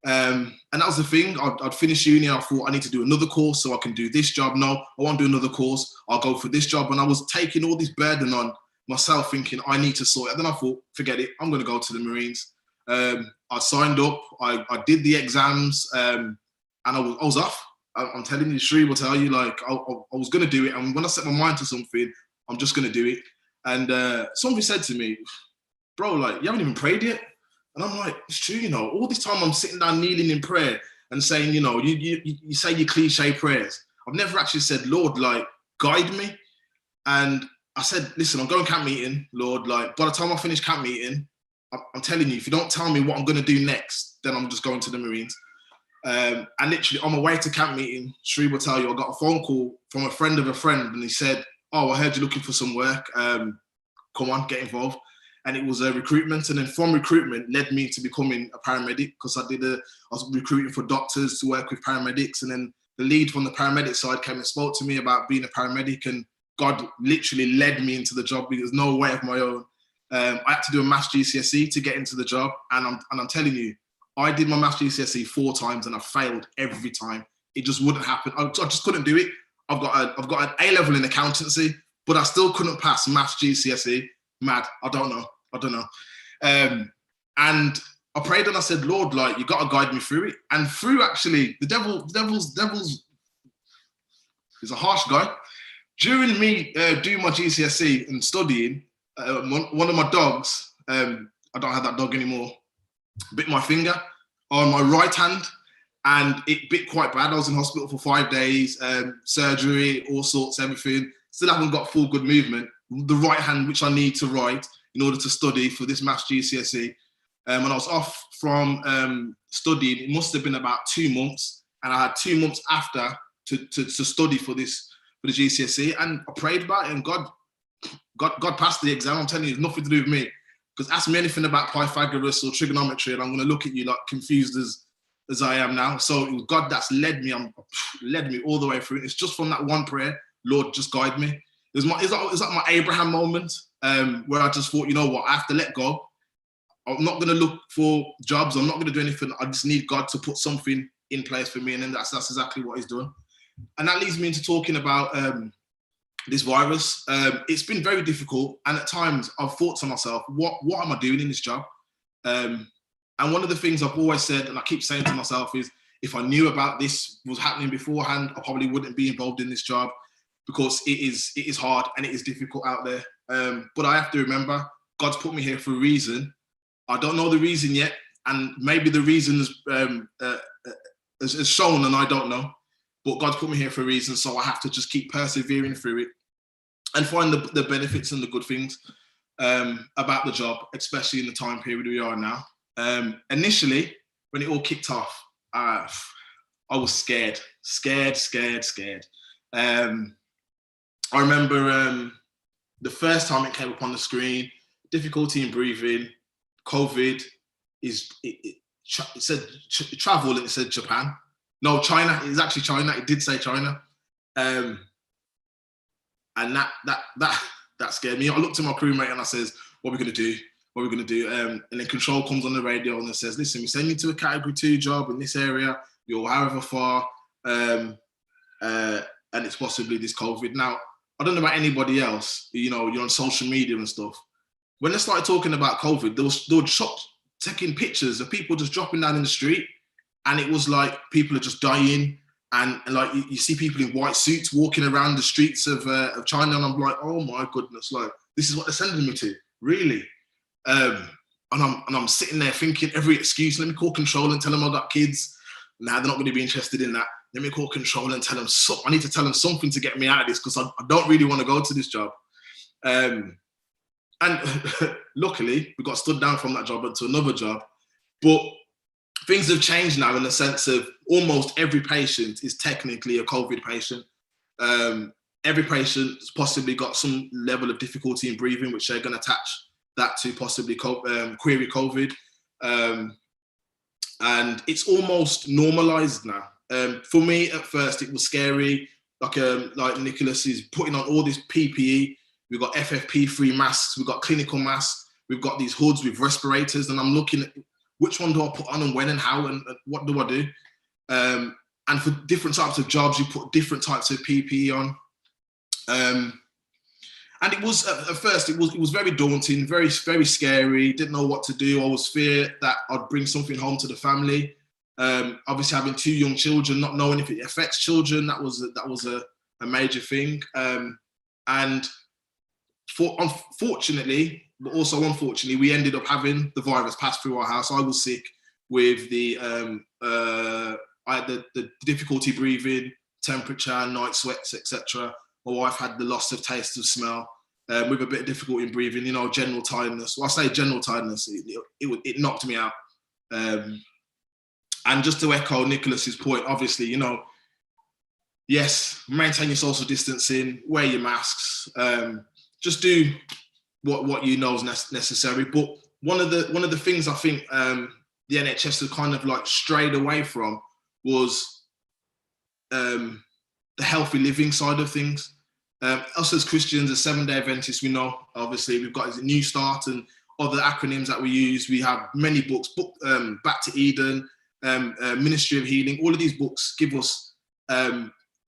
And that was the thing. I'd finish uni. I thought I need to do another course so I can do this job. No, I won't do another course. I'll go for this job. And I was taking all this burden on myself, thinking I need to sort it. And then I thought, forget it. I'm going to go to the Marines. I signed up, I did the exams, and I was off. I'm telling you, Sri will tell you, like, I was going to do it. And when I set my mind to something, I'm just going to do it. And somebody said to me, bro, like, you haven't even prayed yet. And I'm like, it's true, all this time I'm sitting down kneeling in prayer and saying, you say your cliche prayers. I've never actually said, Lord, like, guide me. And I said, listen, I'm going camp meeting, Lord, like, by the time I finish camp meeting, I'm telling you, if you don't tell me what I'm going to do next, then I'm just going to the Marines. And literally on my way to camp meeting, Sri will tell you, I got a phone call from a friend of a friend, and he said, oh, I heard you're looking for some work. Come on, get involved. And it was a recruitment. And then from recruitment led me to becoming a paramedic, because I was recruiting for doctors to work with paramedics. And then the lead from the paramedic side came and spoke to me about being a paramedic, and God literally led me into the job because no way of my own. I had to do a maths GCSE to get into the job, and I'm telling you, I did my maths GCSE 4 times and I failed every time. It just wouldn't happen. I just couldn't do it. I've got an A level in accountancy, but I still couldn't pass maths GCSE. Mad. I don't know. And I prayed and I said, Lord, like, you got to guide me through it. And through actually, the devil's is a harsh guy. During me doing my GCSE and studying, one of my dogs, I don't have that dog anymore, bit my finger on my right hand, and it bit quite bad. I was in hospital for 5 days, surgery, all sorts, everything. Still haven't got full good movement. The right hand, which I need to write in order to study for this maths GCSE. When I was off from studying, it must have been about 2 months, and I had 2 months after to study for the GCSE, and I prayed about it, and God passed the exam. I'm telling you, it's nothing to do with me. Because ask me anything about Pythagoras or trigonometry, and I'm going to look at you like confused as I am now. So it was God that's led me all the way through. It's just from that one prayer, Lord, just guide me. It was like my Abraham moment, where I just thought, you know what, I have to let go. I'm not going to look for jobs. I'm not going to do anything. I just need God to put something in place for me. And then that's exactly what he's done. And that leads me into talking about this virus. It's been very difficult. And at times I've thought to myself, what am I doing in this job? And one of the things I've always said, and I keep saying to myself, is if I knew about this was happening beforehand, I probably wouldn't be involved in this job, because it is hard and it is difficult out there. But I have to remember, God's put me here for a reason. I don't know the reason yet, and maybe the reason is shown and I don't know, but God's put me here for a reason, so I have to just keep persevering through it and find the benefits and the good things about the job, especially in the time period we are now. Initially, when it all kicked off, I was scared. I remember the first time it came up on the screen, difficulty in breathing, COVID, it said travel, and it said Japan. No, China. It's actually China. It did say China, and that scared me. I looked at my crewmate and I says, "What are we gonna do? What are we gonna do?" And then control comes on the radio and it says, "Listen, we send you to a Category 2 job in this area. You're however far, and it's possibly this COVID." Now, I don't know about anybody else. You know, you're on social media and stuff. When they started talking about COVID, they were taking pictures of people just dropping down in the street, and it was like people are just dying, and like you see people in white suits walking around the streets of China, and I'm like, oh my goodness, like this is what they're sending me to, really? And I'm sitting there thinking every excuse. Let me call control and tell them I've got kids. Nah, they're not going to be interested in that. Let me call control and tell them I need to tell them something to get me out of this, because I don't really want to go to this job. And luckily, we got stood down from that job into another job. But things have changed now in the sense of almost every patient is technically a COVID patient. Every patient's possibly got some level of difficulty in breathing, which they're going to attach that to possibly query COVID. And it's almost normalized now. For me, at first, it was scary. Like Nicholas is putting on all this PPE. We've got FFP3 masks. We've got clinical masks. We've got these hoods with respirators. And I'm looking at which one do I put on and when and how and what do I do? And for different types of jobs, you put different types of PPE on. And it was, at first, it was very daunting, very, very scary. Didn't know what to do. I was feared that I'd bring something home to the family. Obviously, having 2 young children, not knowing if it affects children, that was a major thing. And unfortunately, but also unfortunately, we ended up having the virus pass through our house. I was sick with I had the difficulty breathing, temperature, night sweats, etc. My wife had the loss of taste of smell, with a bit of difficulty in breathing, you know, general tiredness. Well, I say general tiredness, it knocked me out. And just to echo Nicholas's point, obviously, you know, yes, maintain your social distancing, wear your masks, just do what you know is necessary. But one of the things I think the NHS has kind of like strayed away from was the healthy living side of things. Us as Christians, as Seventh-day Adventists, we know, obviously, we've got a New Start and other acronyms that we use. We have many books, Back to Eden, Ministry of Healing. All of these books give us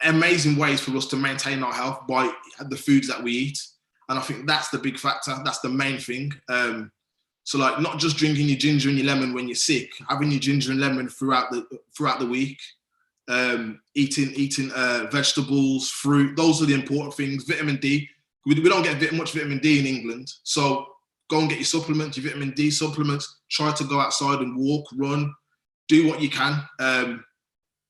amazing ways for us to maintain our health by the foods that we eat. And I think that's the big factor. That's the main thing. So like not just drinking your ginger and your lemon when you're sick, having your ginger and lemon throughout the week, eating vegetables, fruit. Those are the important things. Vitamin D. We don't get much vitamin D in England. So go and get your supplements, your vitamin D supplements. Try to go outside and walk, run, do what you can.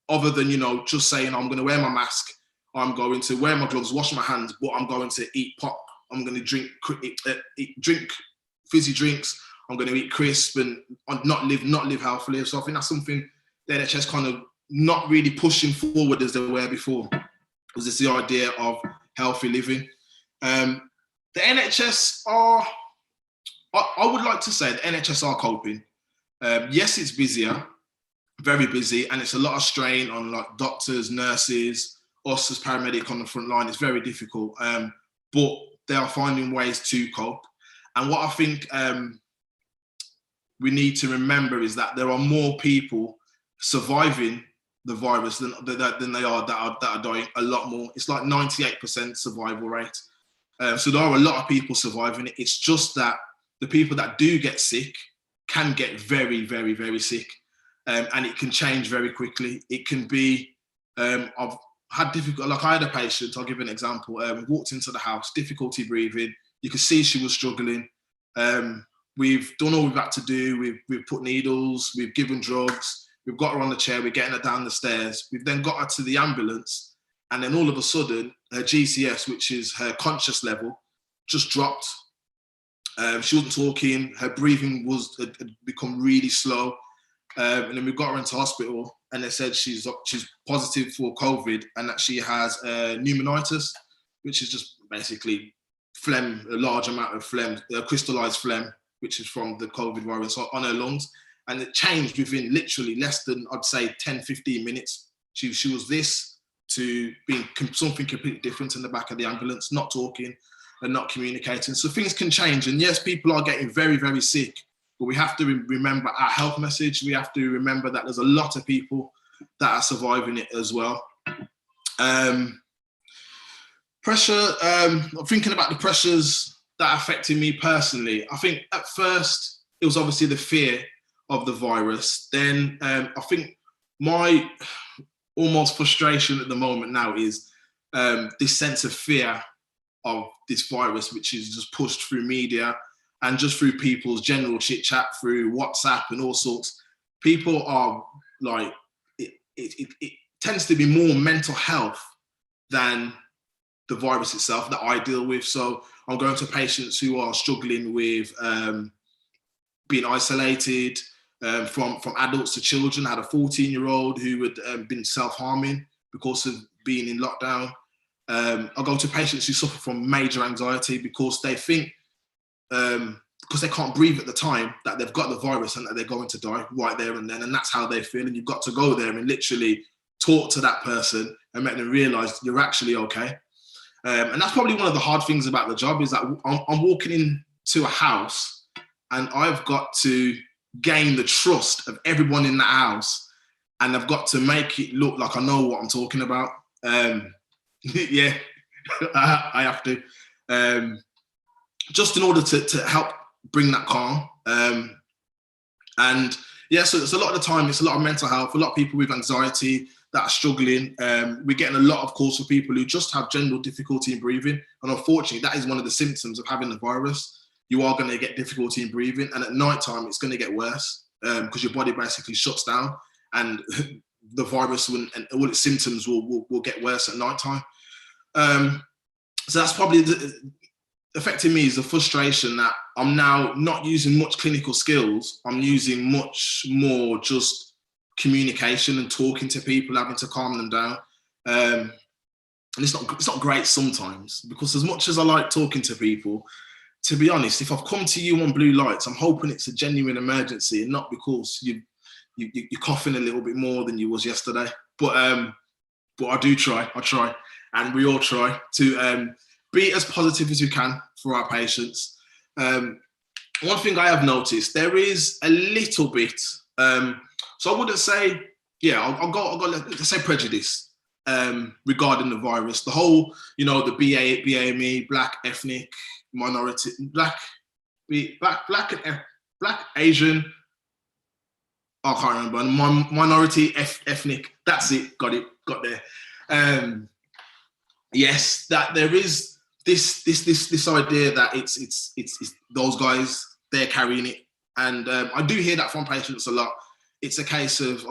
Other than, you know, just saying, I'm going to wear my mask, I'm going to wear my gloves, wash my hands, but I'm going to eat pop. I'm going to drink fizzy drinks. I'm going to eat crisp and not live healthily. So I think that's something the NHS kind of not really pushing forward as they were before. Was this the idea of healthy living? The NHS are, I would like to say the NHS are coping. Yes, it's busier, very busy, and it's a lot of strain on like doctors, nurses, us as paramedic on the front line. It's very difficult, but they are finding ways to cope. And what I think we need to remember is that there are more people surviving the virus than they are that are dying. A lot more. It's like 98% survival rate. So there are a lot of people surviving it. It's just that the people that do get sick can get very, very, very sick, and it can change very quickly. It can be, I've had difficult, like I had a patient, I'll give an example, walked into the house, difficulty breathing. You could see she was struggling. We've done all we've had to do. We've put needles, we've given drugs, we've got her on the chair, we're getting her down the stairs. We've then got her to the ambulance, and then all of a sudden, her GCS, which is her conscious level, just dropped. She wasn't talking, her breathing had become really slow. And then we got her into hospital, and they said she's positive for COVID and that she has pneumonitis, which is just basically phlegm, a large amount of phlegm, crystallized phlegm, which is from the COVID virus on her lungs. And it changed within literally less than, I'd say, 10, 15 minutes. She was this to being something completely different in the back of the ambulance, not talking and not communicating. So things can change. And yes, people are getting very, very sick, but we have to remember our health message. We have to remember that there's a lot of people that are surviving it as well. Pressure, I'm thinking about the pressures that are affecting me personally. I think at first it was obviously the fear of the virus. Then I think my almost frustration at the moment now is this sense of fear of this virus, which is just pushed through media and just through people's general chit chat through WhatsApp and all sorts. People are like, it tends to be more mental health than the virus itself that I deal with. So I'm going to patients who are struggling with being isolated, from adults to children. I had a 14-year-old who had been self-harming because of being in lockdown. I go to patients who suffer from major anxiety because they think, because they can't breathe at the time, that they've got the virus and that they're going to die right there and then. And that's how they feel. And you've got to go there and literally talk to that person and make them realize you're actually okay. And that's probably one of the hard things about the job, is that I'm walking into a house and I've got to gain the trust of everyone in that house, and I've got to make it look like I know what I'm talking about. Yeah, I have to, just in order to help bring that calm. And yeah, so it's a lot of the time, it's a lot of mental health, a lot of people with anxiety that are struggling. We're getting a lot of calls for people who just have general difficulty in breathing. And unfortunately, that is one of the symptoms of having the virus. You are going to get difficulty in breathing. And at nighttime, it's going to get worse because your body basically shuts down, and the virus and all its symptoms will get worse at nighttime. So that's probably affecting me, is the frustration that I'm now not using much clinical skills. I'm using much more just communication and talking to people, having to calm them down. And it's not great sometimes, because as much as I like talking to people, to be honest, if I've come to you on blue lights, I'm hoping it's a genuine emergency and not because you're coughing a little bit more than you was yesterday. But I do try. I try, and we all try to be as positive as we can for our patients. One thing I have noticed, there is a little bit. So I wouldn't say, yeah, I'll go. Let's say prejudice regarding the virus. The whole, the BAME, Black, ethnic, minority, Black, Asian. I can't remember. Minority, ethnic. That's it. Got there. Yes, that there is this idea that it's those guys, they're carrying it, and I do hear that from patients a lot. It's a case of,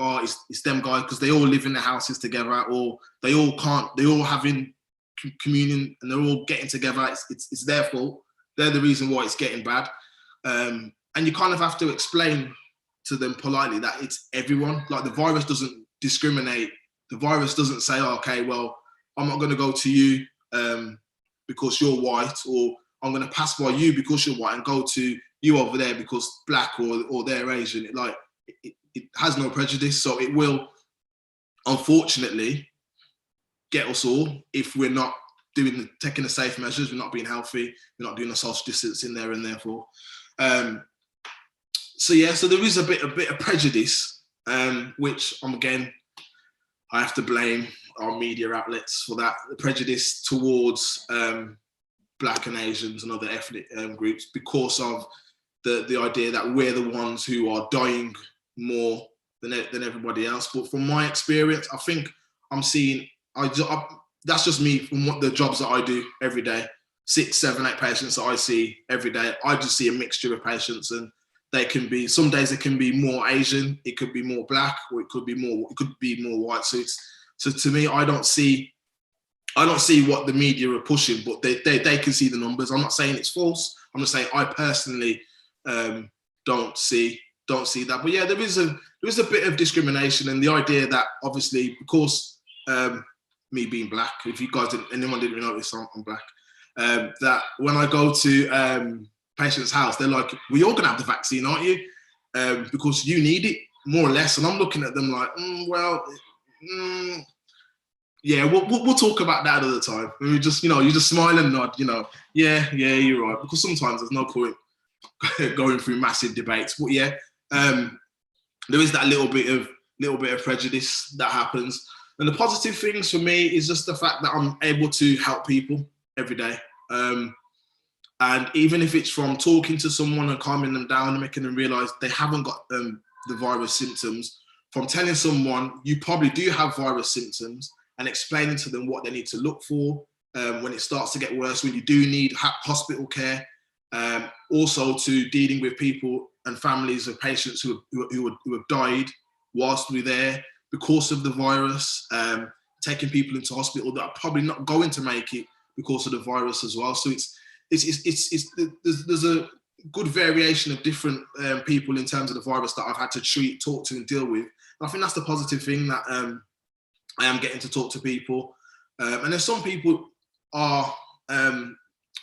it's them guys because they all live in their houses together, or they all having communion and they're all getting together. It's their fault. They're the reason why it's getting bad. And you kind of have to explain to them politely that it's everyone. Like, the virus doesn't discriminate. The virus doesn't say, okay, well, I'm not going to go to you because you're white, or I'm going to pass by you because you're white and go to you over there because Black or they're Asian. It has no prejudice. So it will, unfortunately, get us all if we're not taking the safe measures, we're not being healthy, we're not doing the social distancing there and therefore. so there is a bit of prejudice, which I have to blame our media outlets for that. The prejudice towards Black and Asians and other ethnic groups because of the idea that we're the ones who are dying more than everybody else. But from my experience, I think I'm seeing, that's just me from what the jobs that I do every day, 6, 7, 8 patients that I see every day. I just see a mixture of patients, and they can be, some days it can be more Asian, it could be more Black, or it could be more white. So to me, I don't see what the media are pushing, but they can see the numbers. I'm not saying it's false. I'm just saying I personally don't see that. But yeah, there is a bit of discrimination, and the idea that obviously because me being Black, if you guys anyone didn't notice, I'm Black. That when I go to patient's house, they're like, "Well, you're gonna have the vaccine, aren't you? Because you need it, more or less." And I'm looking at them like, yeah, we'll talk about that another time. And you just smile and nod, yeah, you're right. Because sometimes there's no point going through massive debates. But yeah, there is that little bit of prejudice that happens. And the positive things for me is just the fact that I'm able to help people every day. And even if it's from talking to someone and calming them down and making them realize they haven't got the virus symptoms, from telling someone you probably do have virus symptoms and explaining to them what they need to look for when it starts to get worse, when you do need hospital care, also to dealing with people and families of patients who have died whilst we're there because of the virus, taking people into hospital that are probably not going to make it because of the virus as well. So there's a good variation of different people in terms of the virus that I've had to treat, talk to, and deal with. And I think that's the positive thing, that I am getting to talk to people. And then some people are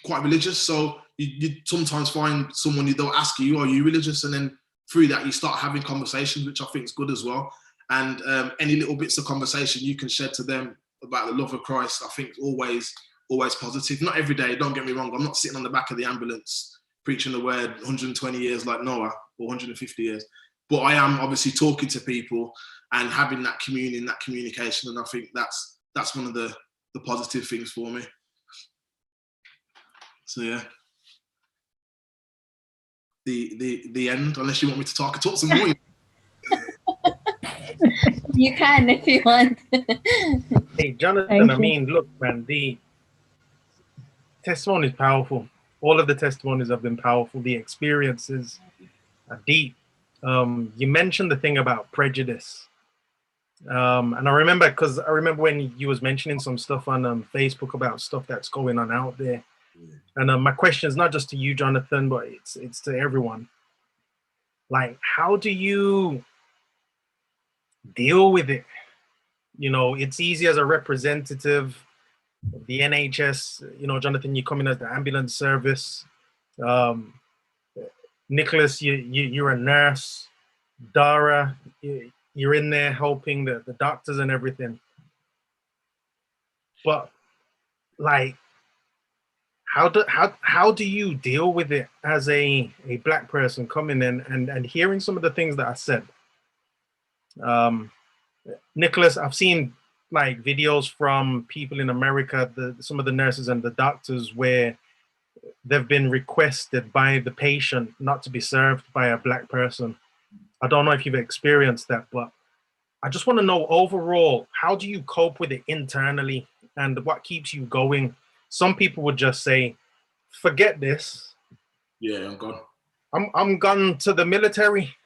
quite religious, so you sometimes find someone, they'll ask you, "Are you religious?" And then through that you start having conversations, which I think is good as well. And any little bits of conversation you can shed to them about the love of Christ, I think is always positive. Not every day, don't get me wrong. I'm not sitting on the back of the ambulance preaching the word 120 years like Noah, or 150 years. But I am obviously talking to people and having that communion, that communication. And I think that's one of the positive things for me. So yeah. The end, unless you want me to talk some more. You can if you want. Hey, Jonathan, I mean, look, man, the testimony is powerful. All of the testimonies have been powerful. The experiences are deep. You mentioned the thing about prejudice. And I remember when you was mentioning some stuff on Facebook about stuff that's going on out there. And my question is not just to you, Jonathan, but it's to everyone. Like, how do you deal with it? It's easy as a representative of the NHS. Jonathan, you come in as the ambulance service. Nicholas, you're a nurse. Dara, you're in there helping the doctors and everything. But like, how do you deal with it as a Black person coming in and hearing some of the things that I said? Nicholas, I've seen like videos from people in America, some of the nurses and the doctors, where they've been requested by the patient not to be served by a Black person. I don't know if you've experienced that, but I just want to know overall, how do you cope with it internally and what keeps you going? Some people would just say, forget this. Yeah, I'm gone. I'm gone to the military.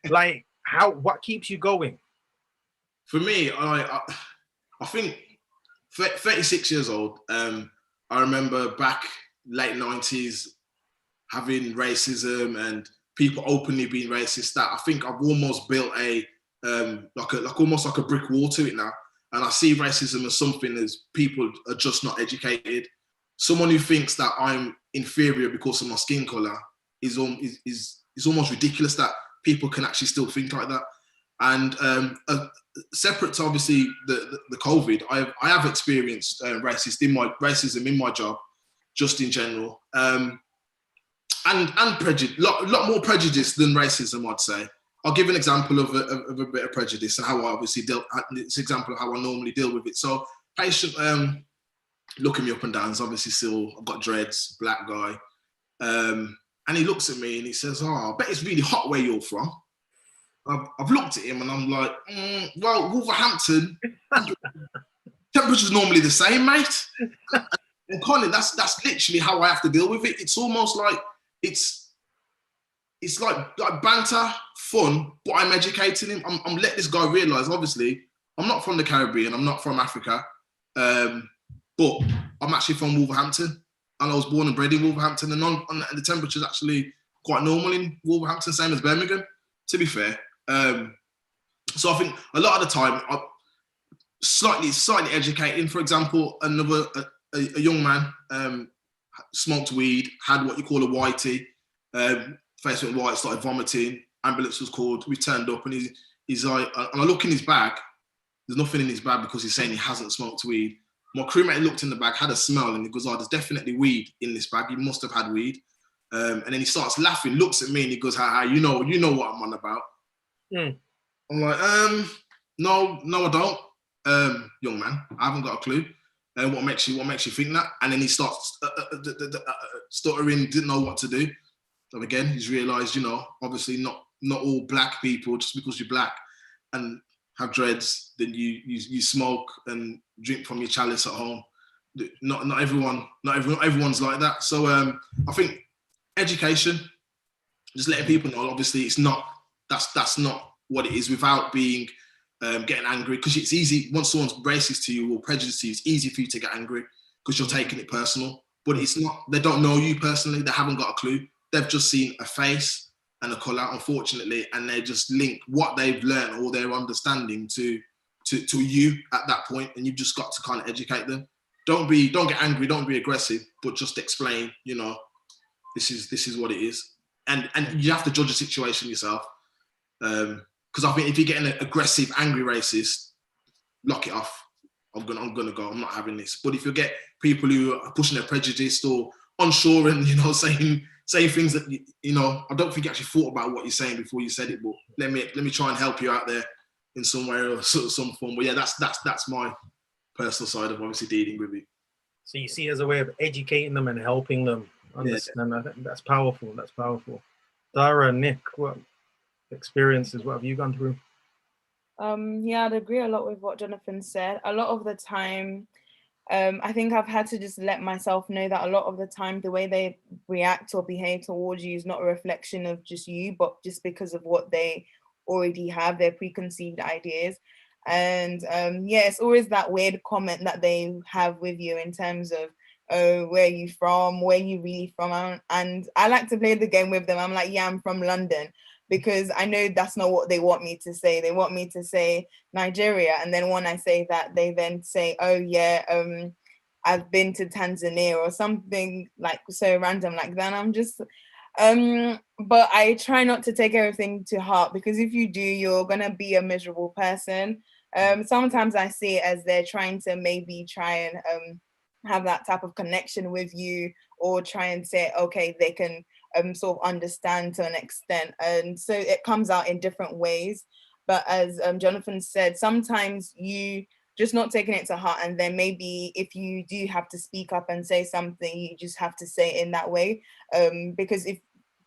Like, what keeps you going? For me, I think 36 years old, I remember back late 90s having racism and people openly being racist, that I think I've almost built almost like a brick wall to it now. And I see racism as something as people are just not educated. Someone who thinks that I'm inferior because of my skin color is almost ridiculous that people can actually still think like that. And separate to obviously the COVID, I have experienced racism in my job, just in general. And and prejudice, lot more prejudice than racism, I'd say. I'll give an example of a bit of prejudice and how I obviously dealt. It's an example of how I normally deal with it. So, patient looking me up and down. Is obviously still, I've got dreads, black guy, and he looks at me and he says, "Oh, I bet it's really hot where you're from." I've looked at him and I'm like, "Well, Wolverhampton, temperature's normally the same, mate." And Colin, that's literally how I have to deal with it. It's almost like it's like banter, fun, but I'm educating him. I'm letting this guy realise, obviously, I'm not from the Caribbean, I'm not from Africa, but I'm actually from Wolverhampton, and I was born and bred in Wolverhampton, and the temperature's actually quite normal in Wolverhampton, same as Birmingham, to be fair. So I think a lot of the time, I'm slightly educating. For example, a young man smoked weed, had what you call a whitey, face went white, started vomiting, ambulance was called, we turned up, and he's like, and I look in his bag, there's nothing in his bag because he's saying he hasn't smoked weed. My crewmate looked in the bag, had a smell, and he goes, "Oh, there's definitely weed in this bag, he must have had weed." And then he starts laughing, looks at me, and he goes, "Ha, you know what I'm on about." I'm like, no, I don't. Young man, I haven't got a clue. What makes you think that? And then he starts stuttering, didn't know what to do. So again, he's realised, obviously not all black people, just because you're black and have dreads, then you smoke and drink from your chalice at home. Not everyone's like that. So I think education, just letting people know, obviously it's not, that's not what it is, without being getting angry, because it's easy once someone's racist to you or prejudiced to you, it's easy for you to get angry because you're taking it personal. But it's not, they don't know you personally, they haven't got a clue. They've just seen a face and a colour, unfortunately, and they just link what they've learned or their understanding to you at that point, and you've just got to kind of educate them. Don't get angry, don't be aggressive, but just explain, this is what it is. And you have to judge the situation yourself. Because I think if you're getting an aggressive, angry racist, lock it off. I'm gonna go. I'm not having this. But if you get people who are pushing their prejudice or unsure and saying things that I don't think you actually thought about what you're saying before you said it. But let me try and help you out there in some way or some form. But yeah, that's my personal side of obviously dealing with it. So you see it as a way of educating them and helping them understand. Yeah. I think that's powerful. That's powerful. Dara, Nick, what experiences, what have you gone through? I'd agree a lot with what Jonathan said. A lot of the time, I think I've had to just let myself know that a lot of the time the way they react or behave towards you is not a reflection of just you, but just because of what they already have, their preconceived ideas. And it's always that weird comment that they have with you in terms of, oh, where are you from? Where are you really from? And I like to play the game with them. I'm like, yeah, I'm from London, because I know that's not what they want me to say. They want me to say Nigeria. And then when I say that, they then say, oh yeah, I've been to Tanzania or something like so random like that. And I'm just, but I try not to take everything to heart, because if you do, you're gonna be a miserable person. Sometimes I see it as they're trying to maybe try and have that type of connection with you, or try and say, okay, they can sort of understand to an extent. And so it comes out in different ways. But as Jonathan said, sometimes you just not taking it to heart, and then maybe if you do have to speak up and say something, you just have to say it in that way, because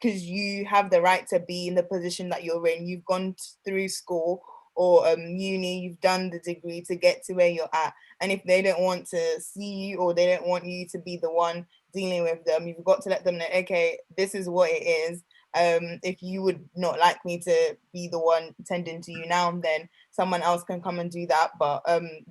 you have the right to be in the position that you're in. You've gone through school or uni, you've done the degree to get to where you're at. And if they don't want to see you, or they don't want you to be the one dealing with them, you've got to let them know, okay, this is what it is. If you would not like me to be the one tending to you now and then, someone else can come and do that. But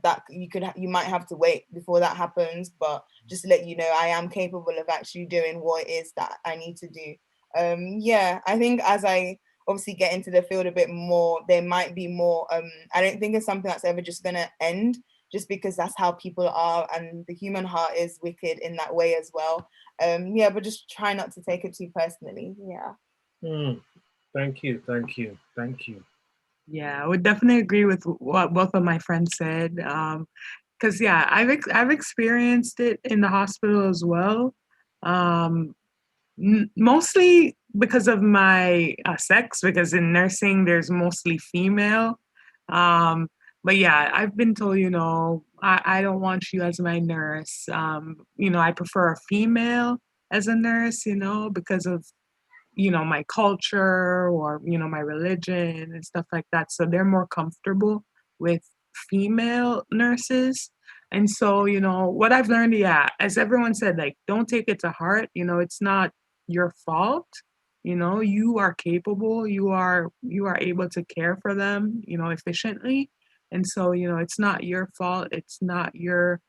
that you might have to wait before that happens. But just to let you know, I am capable of actually doing what it is that I need to do. I think as I obviously get into the field a bit more, there might be more. I don't think it's something that's ever just gonna end, just because that's how people are, and the human heart is wicked in that way as well. But just try not to take it too personally. Thank you. Yeah, I would definitely agree with what both of my friends said. Because I've experienced it in the hospital as well. mostly because of my sex, because in nursing there's mostly female. But yeah, I've been told, I don't want you as my nurse. I prefer a female as a nurse, because of, my culture or, my religion and stuff like that. So they're more comfortable with female nurses. And so, what I've learned, yeah, as everyone said, like, don't take it to heart. It's not your fault. You are capable. You are able to care for them, efficiently. And so, it's not your fault. It's not your,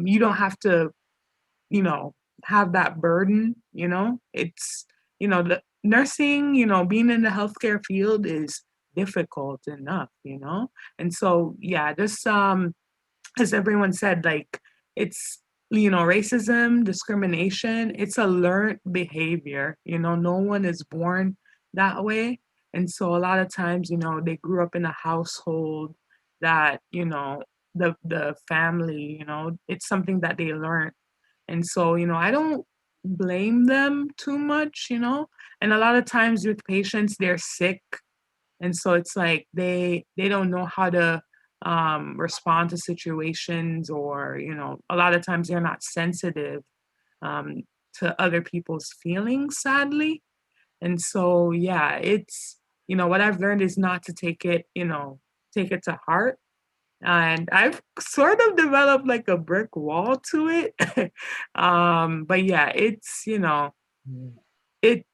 you don't have to, have that burden, it's, the nursing, being in the healthcare field is difficult enough, And so, yeah, just, as everyone said, like, it's, racism, discrimination, it's a learned behavior, no one is born that way. And so a lot of times, they grew up in a household that, the family, it's something that they learned. And so, I don't blame them too much, And a lot of times with patients, they're sick. And so it's like they don't know how to respond to situations, or, a lot of times they're not sensitive um, to other people's feelings, sadly. And so, yeah, it's, what I've learned is not to take it to heart. And I've sort of developed like a brick wall to it. But yeah, it's,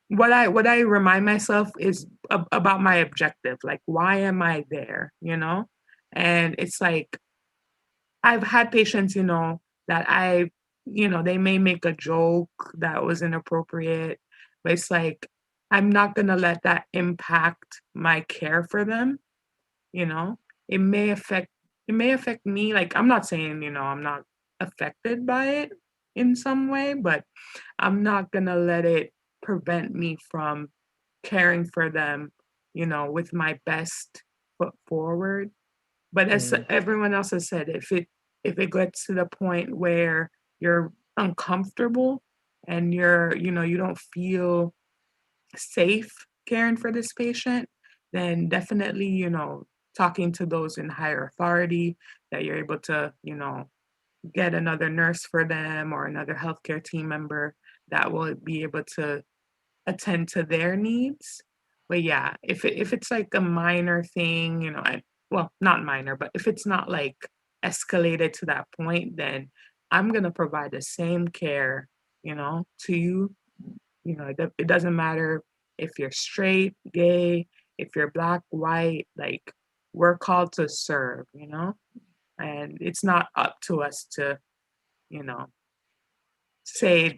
what I remind myself is about my objective. Like, why am I there? And it's like, I've had patients, that they may make a joke that was inappropriate, but it's like, I'm not going to let that impact my care for them. you know it may affect me. Like, I'm not saying, I'm not affected by it in some way, but I'm not gonna let it prevent me from caring for them, with my best foot forward. But as everyone else has said, if it gets to the point where you're uncomfortable and you don't feel safe caring for this patient, then definitely, talking to those in higher authority, that you're able to, get another nurse for them or another healthcare team member that will be able to attend to their needs. But yeah, if it's like a minor thing, well, not minor, but if it's not like escalated to that point, then I'm gonna provide the same care, to you. It doesn't matter if you're straight, gay, if you're black, white, like, we're called to serve, and it's not up to us to, you know, say,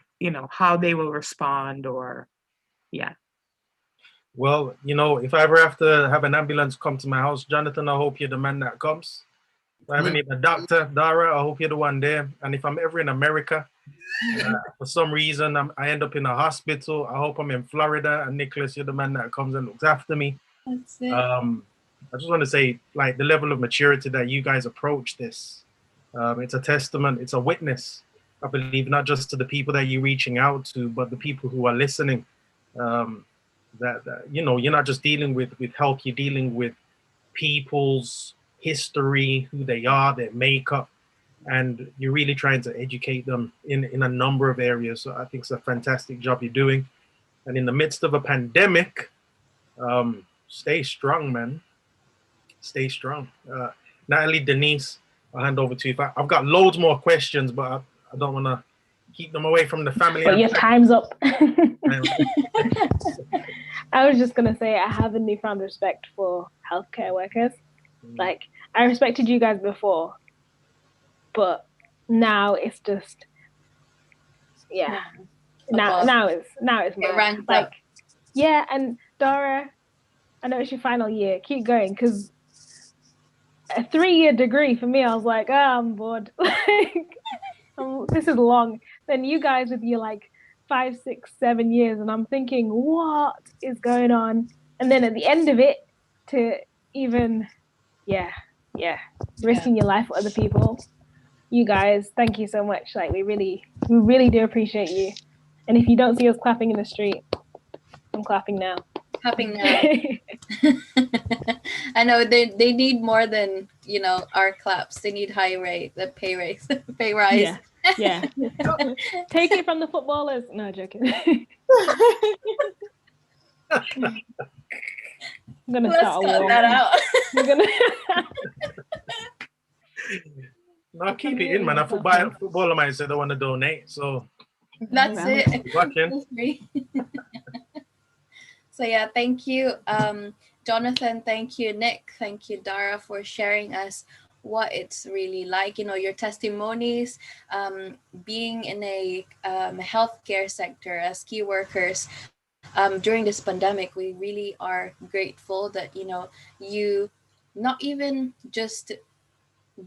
how they will respond, or, yeah. Well, if I ever have to have an ambulance come to my house, Jonathan, I hope you're the man that comes. If I ever need a doctor, Dara, I hope you're the one there. And if I'm ever in America, for some reason I end up in a hospital, I hope I'm in Florida, and Nicholas, you're the man that comes and looks after me. That's it. I just want to say, like, the level of maturity that you guys approach this, it's a testament, it's a witness, I believe, not just to the people that you're reaching out to, but the people who are listening. That you're not just dealing with health, you're dealing with people's history, who they are, their makeup, and you're really trying to educate them in a number of areas. So I think it's a fantastic job you're doing. And in the midst of a pandemic, stay strong, man. Stay strong. Natalie, Denise, I'll hand over to you. I've got loads more questions, but I don't want to keep them away from the family. But your time's up. I was just going to say, I have a newfound respect for healthcare workers. Like, I respected you guys before, but now it's just, yeah. Now it's mad. Like, up. Yeah, and Dara, I know it's your final year. Keep going, because a 3-year degree for me, I was like, I'm bored. Like, this is long. Then you guys with your 5, 6, 7 years, and I'm thinking, what is going on? And then at the end of it, to even, risking your life for other people. You guys, thank you so much. Like, we really do appreciate you. And if you don't see us clapping in the street, I'm clapping now. Clapping now. I know they need more than, you know, our claps. They need the pay rise. Yeah. Take it from the footballers. No, joking. I'm gonna Let's start a cut war. that out. We're gonna. No, keep it in, man. A footballer might say they want to donate, so That's it. watching. Feel free. So yeah, thank you, Jonathan. Thank you, Nick. Thank you, Dara, for sharing us what it's really like. You know, your testimonies, being in a healthcare sector as key workers. During this pandemic, we really are grateful that, you know, you not even just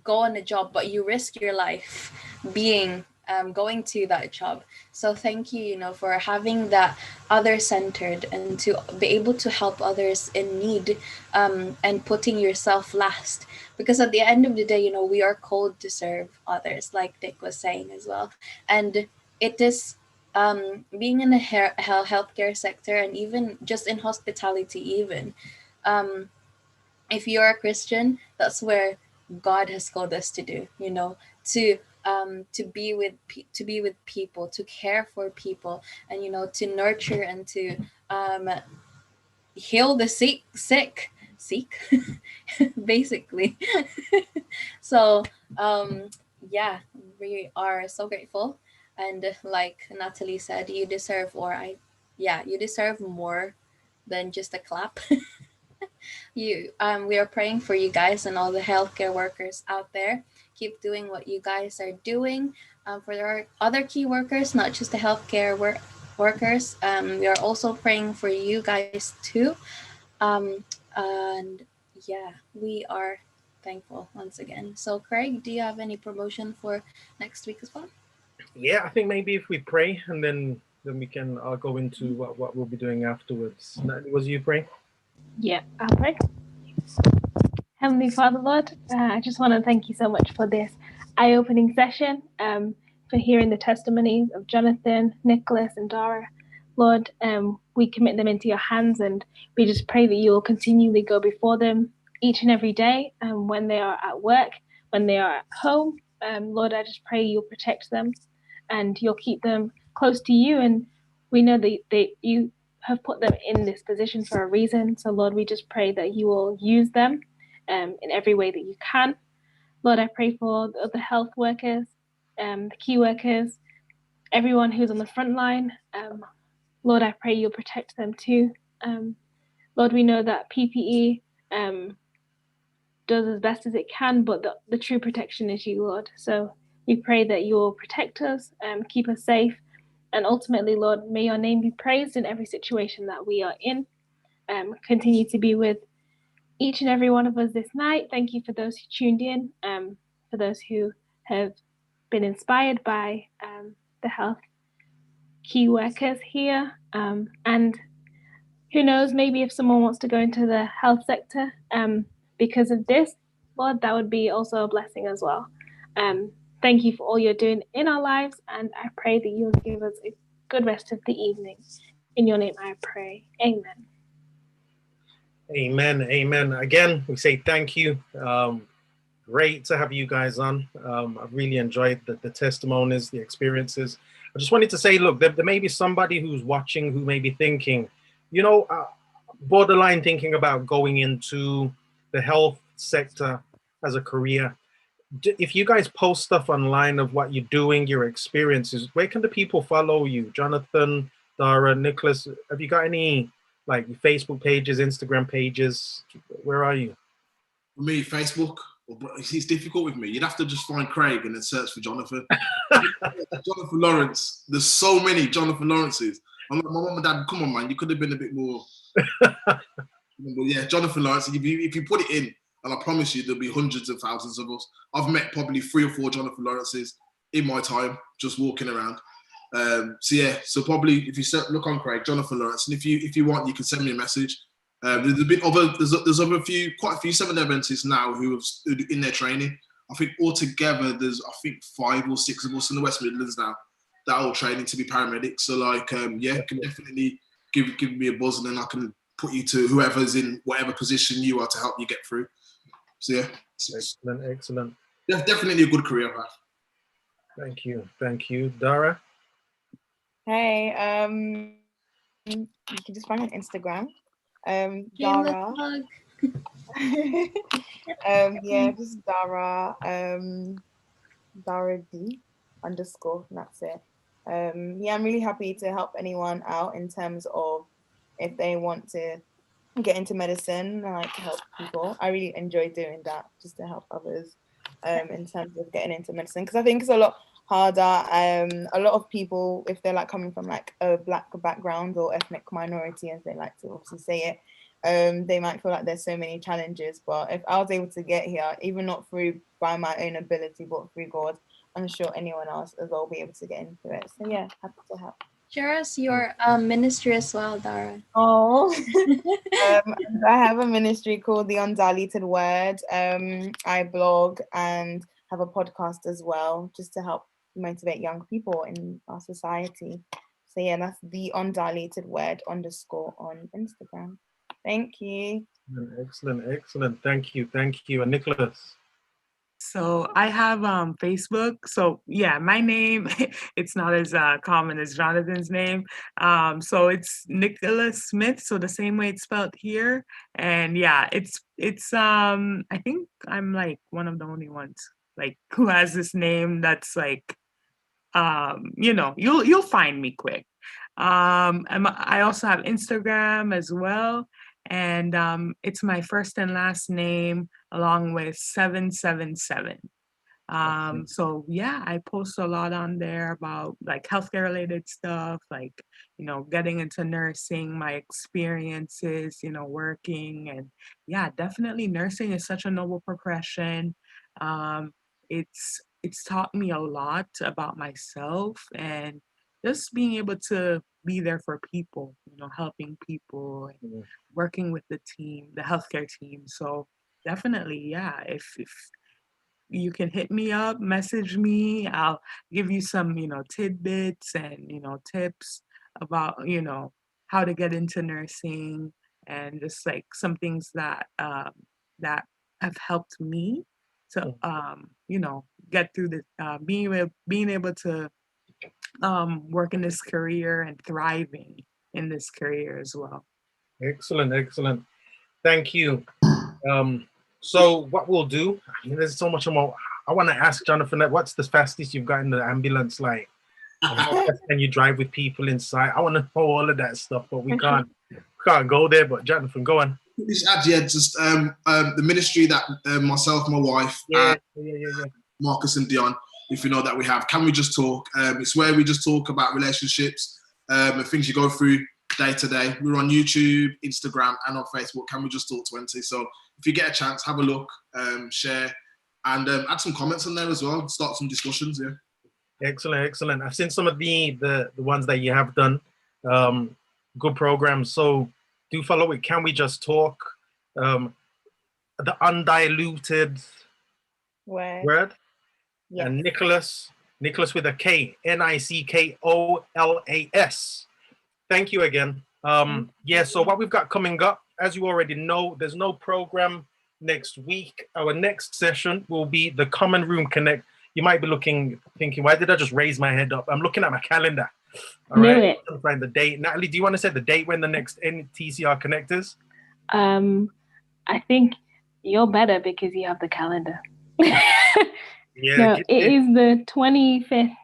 go on a job, but you risk your life being going to that job. So thank you, you know, for having that other-centered and to be able to help others in need, and putting yourself last. Because at the end of the day, you know, we are called to serve others, like Dick was saying as well. And it is being in the healthcare sector, and even just in hospitality, even if you're a Christian, that's where God has called us to do, you know, to be with people, to care for people, and, you know, to nurture and to heal the sick basically. So yeah, we are so grateful, and like Natalie said, you deserve more than just a clap. We are praying for you guys and all the healthcare workers out there. Keep doing what you guys are doing. For our other key workers, not just the healthcare workers, we are also praying for you guys too. And yeah, we are thankful once again. So Craig, do you have any promotion for next week as well? Yeah, I think maybe if we pray, and then we can go into what we'll be doing afterwards. Was you pray? Yeah, I'll pray. Heavenly Father, Lord, I just want to thank you so much for this eye-opening session, for hearing the testimonies of Jonathan, Nicholas, and Dara. Lord, we commit them into your hands, and we just pray that you will continually go before them each and every day, when they are at work, when they are at home. Lord, I just pray you'll protect them and you'll keep them close to you. And we know that you have put them in this position for a reason. So, Lord, we just pray that you will use them in every way that you can. Lord, I pray for the other health workers, the key workers, everyone who's on the front line. Lord, I pray you'll protect them too. Lord, we know that PPE does as best as it can, but the true protection is you, Lord. So we pray that you will protect us, keep us safe, and ultimately, Lord, may your name be praised in every situation that we are in. Continue to be with each and every one of us this night. Thank you for those who tuned in, for those who have been inspired by the health key workers here. And who knows, maybe if someone wants to go into the health sector because of this, Lord, that would be also a blessing as well. Thank you for all you're doing in our lives, and I pray that you'll give us a good rest of the evening. In your name I pray. Amen. Amen. Amen. Again, we say thank you. Great to have you guys on. I've really enjoyed the testimonies, the experiences. I just wanted to say, look, there may be somebody who's watching who may be thinking, you know, borderline thinking about going into the health sector as a career. If you guys post stuff online of what you're doing, your experiences, where can the people follow you? Jonathan, Dara, Nicholas, have you got any like Facebook pages, Instagram pages? Where are you? For me, Facebook. It's difficult with me. You'd have to just find Craig and then search for Jonathan. Jonathan Lawrence. There's so many Jonathan Lawrences. I'm like, my mum and dad, come on, man, you could have been a bit more. Yeah, Jonathan Lawrence. If you put it in, and I promise you, there'll be hundreds of thousands of us. I've met probably 3 or 4 Jonathan Lawrences in my time, just walking around. So probably if you look on Craig, Jonathan Lawrence, and if you want, you can send me a message. There's quite a few Seventh Adventists now who have in their training. I think altogether there's 5 or 6 of us in the West Midlands now that whole training to be paramedics. So like, yeah, can definitely give me a buzz, and then I can put you to whoever's in whatever position you are to help you get through. So yeah, Excellent. Definitely a good career path. Thank you, Dara. Hey, you can just find me on Instagram. Shameless Dara. plug. Yeah, just Dara. Dara D _, and that's it. Yeah, I'm really happy to help anyone out in terms of if they want to get into medicine, like help people. I really enjoy doing that, just to help others in terms of getting into medicine, because I think it's a lot harder. A lot of people, if they're like coming from like a Black background or ethnic minority, as they like to obviously say it, they might feel like there's so many challenges. But if I was able to get here, even not through by my own ability, but through God, I'm sure anyone else as well will be able to get into it. So yeah, happy to help. Share us your ministry as well, Dara. Oh, I have a ministry called The Undiluted Word. I blog and have a podcast as well, just to help motivate young people in our society. So yeah, that's The Undiluted Word _ on Instagram. Thank you. Excellent. Thank you. And Nicholas? So I have Facebook. So yeah, my name, it's not as common as Jonathan's name. So it's Nicholas Smith. So the same way it's spelled here. And yeah, it's I think I'm like one of the only ones like who has this name that's like, you'll find me quick. And I also have Instagram as well. And it's my first and last name along with 777. So yeah, I post a lot on there about like healthcare related stuff, like, getting into nursing, my experiences, working. And yeah, definitely nursing is such a noble profession. It's taught me a lot about myself and just being able to be there for people, helping people and working with the team, the healthcare team. So definitely, yeah, if you can hit me up, message me, I'll give you some, tidbits and, tips about, how to get into nursing and just like some things that that have helped me to get through this, being able to work in this career and thriving in this career as well. Excellent. Thank you. So what we'll do, there's so much more. I want to ask Jonathan, what's the fastest you've got in the ambulance? Like, how fast can you drive with people inside? I want to know all of that stuff, but we can't go there. But Jonathan, go on. Just the ministry that myself, my wife, Marcus and Dion, if you know that we have, Can We Just Talk? It's where we just talk about relationships and things you go through day to day. We're on YouTube, Instagram, and on Facebook. Can We Just Talk 20? So if you get a chance, have a look, share, and add some comments on there as well. Start some discussions. Yeah. Excellent. I've seen some of the ones that you have done. Good programs. So do follow it. Can We Just Talk? The Undiluted Word. Yes. And Nicholas with a K, Nickolas. Thank you again. So what we've got coming up, as you already know, there's no program next week. Our next session will be the Common Room Connect. You might be thinking, why did I just raise my head up? I'm looking at my calendar. All right, I'm find the date. Natalie, do you want to set the date when the next TCR Connect is? I think you're better because you have the calendar. Yeah, no, it is the 25th.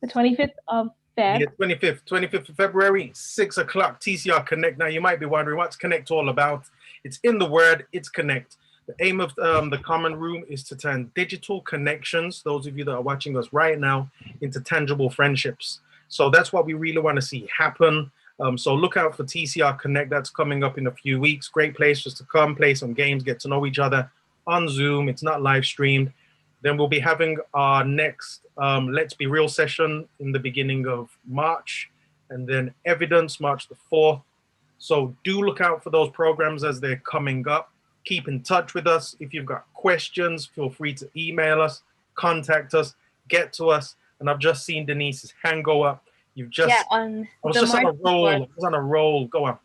The 25th of Feb. Yeah, 25th of February, 6 o'clock, TCR Connect. Now, you might be wondering, what's Connect all about? It's in the word, it's Connect. The aim of the Common Room is to turn digital connections, those of you that are watching us right now, into tangible friendships. So that's what we really want to see happen. So look out for TCR Connect. That's coming up in a few weeks. Great place just to come, play some games, get to know each other on Zoom. It's not live streamed. Then we'll be having our next Let's Be Real session in the beginning of March, and then Evidence, March the 4th. So do look out for those programs as they're coming up. Keep in touch with us. If you've got questions, feel free to email us, contact us, get to us. and I've just seen Denise's hand go up. You've just, on I was the just on a March roll. before. I was on a roll. Go on.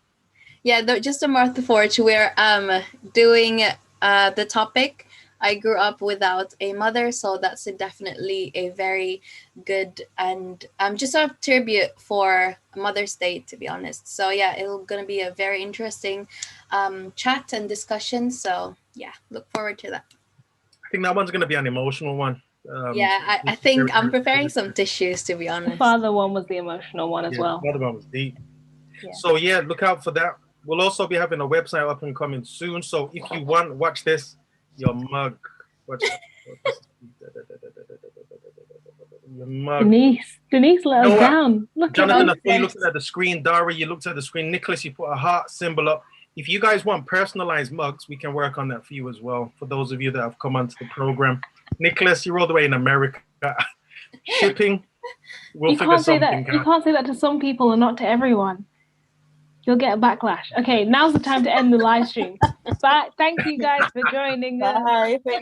Yeah, just a month before we're doing the topic. I grew up without a mother, so that's definitely a very good and just a tribute for Mother's Day, to be honest. So yeah, it's gonna be a very interesting chat and discussion. So yeah, look forward to that. I think that one's going to be an emotional one. Yeah, I think I'm preparing some tissues, to be honest. The father one was the emotional one as well. The other one was deep. Yeah. So yeah, look out for that. We'll also be having a website up and coming soon. So if you want, watch this. Your mug. Watch that. Your mug. Denise let us down. Look Jonathan, at I saw you looked at the screen. Dara, you looked at the screen. Nicholas, you put a heart symbol up. If you guys want personalized mugs, we can work on that for you as well. For those of you that have come onto the program. Nicholas, you're all the way in America. Shipping, we'll figure something out. You can't say that to some people and not to everyone. You'll get a backlash. Okay, now's the time to end the live stream. Bye. Thank you guys for joining us. Bye. Thank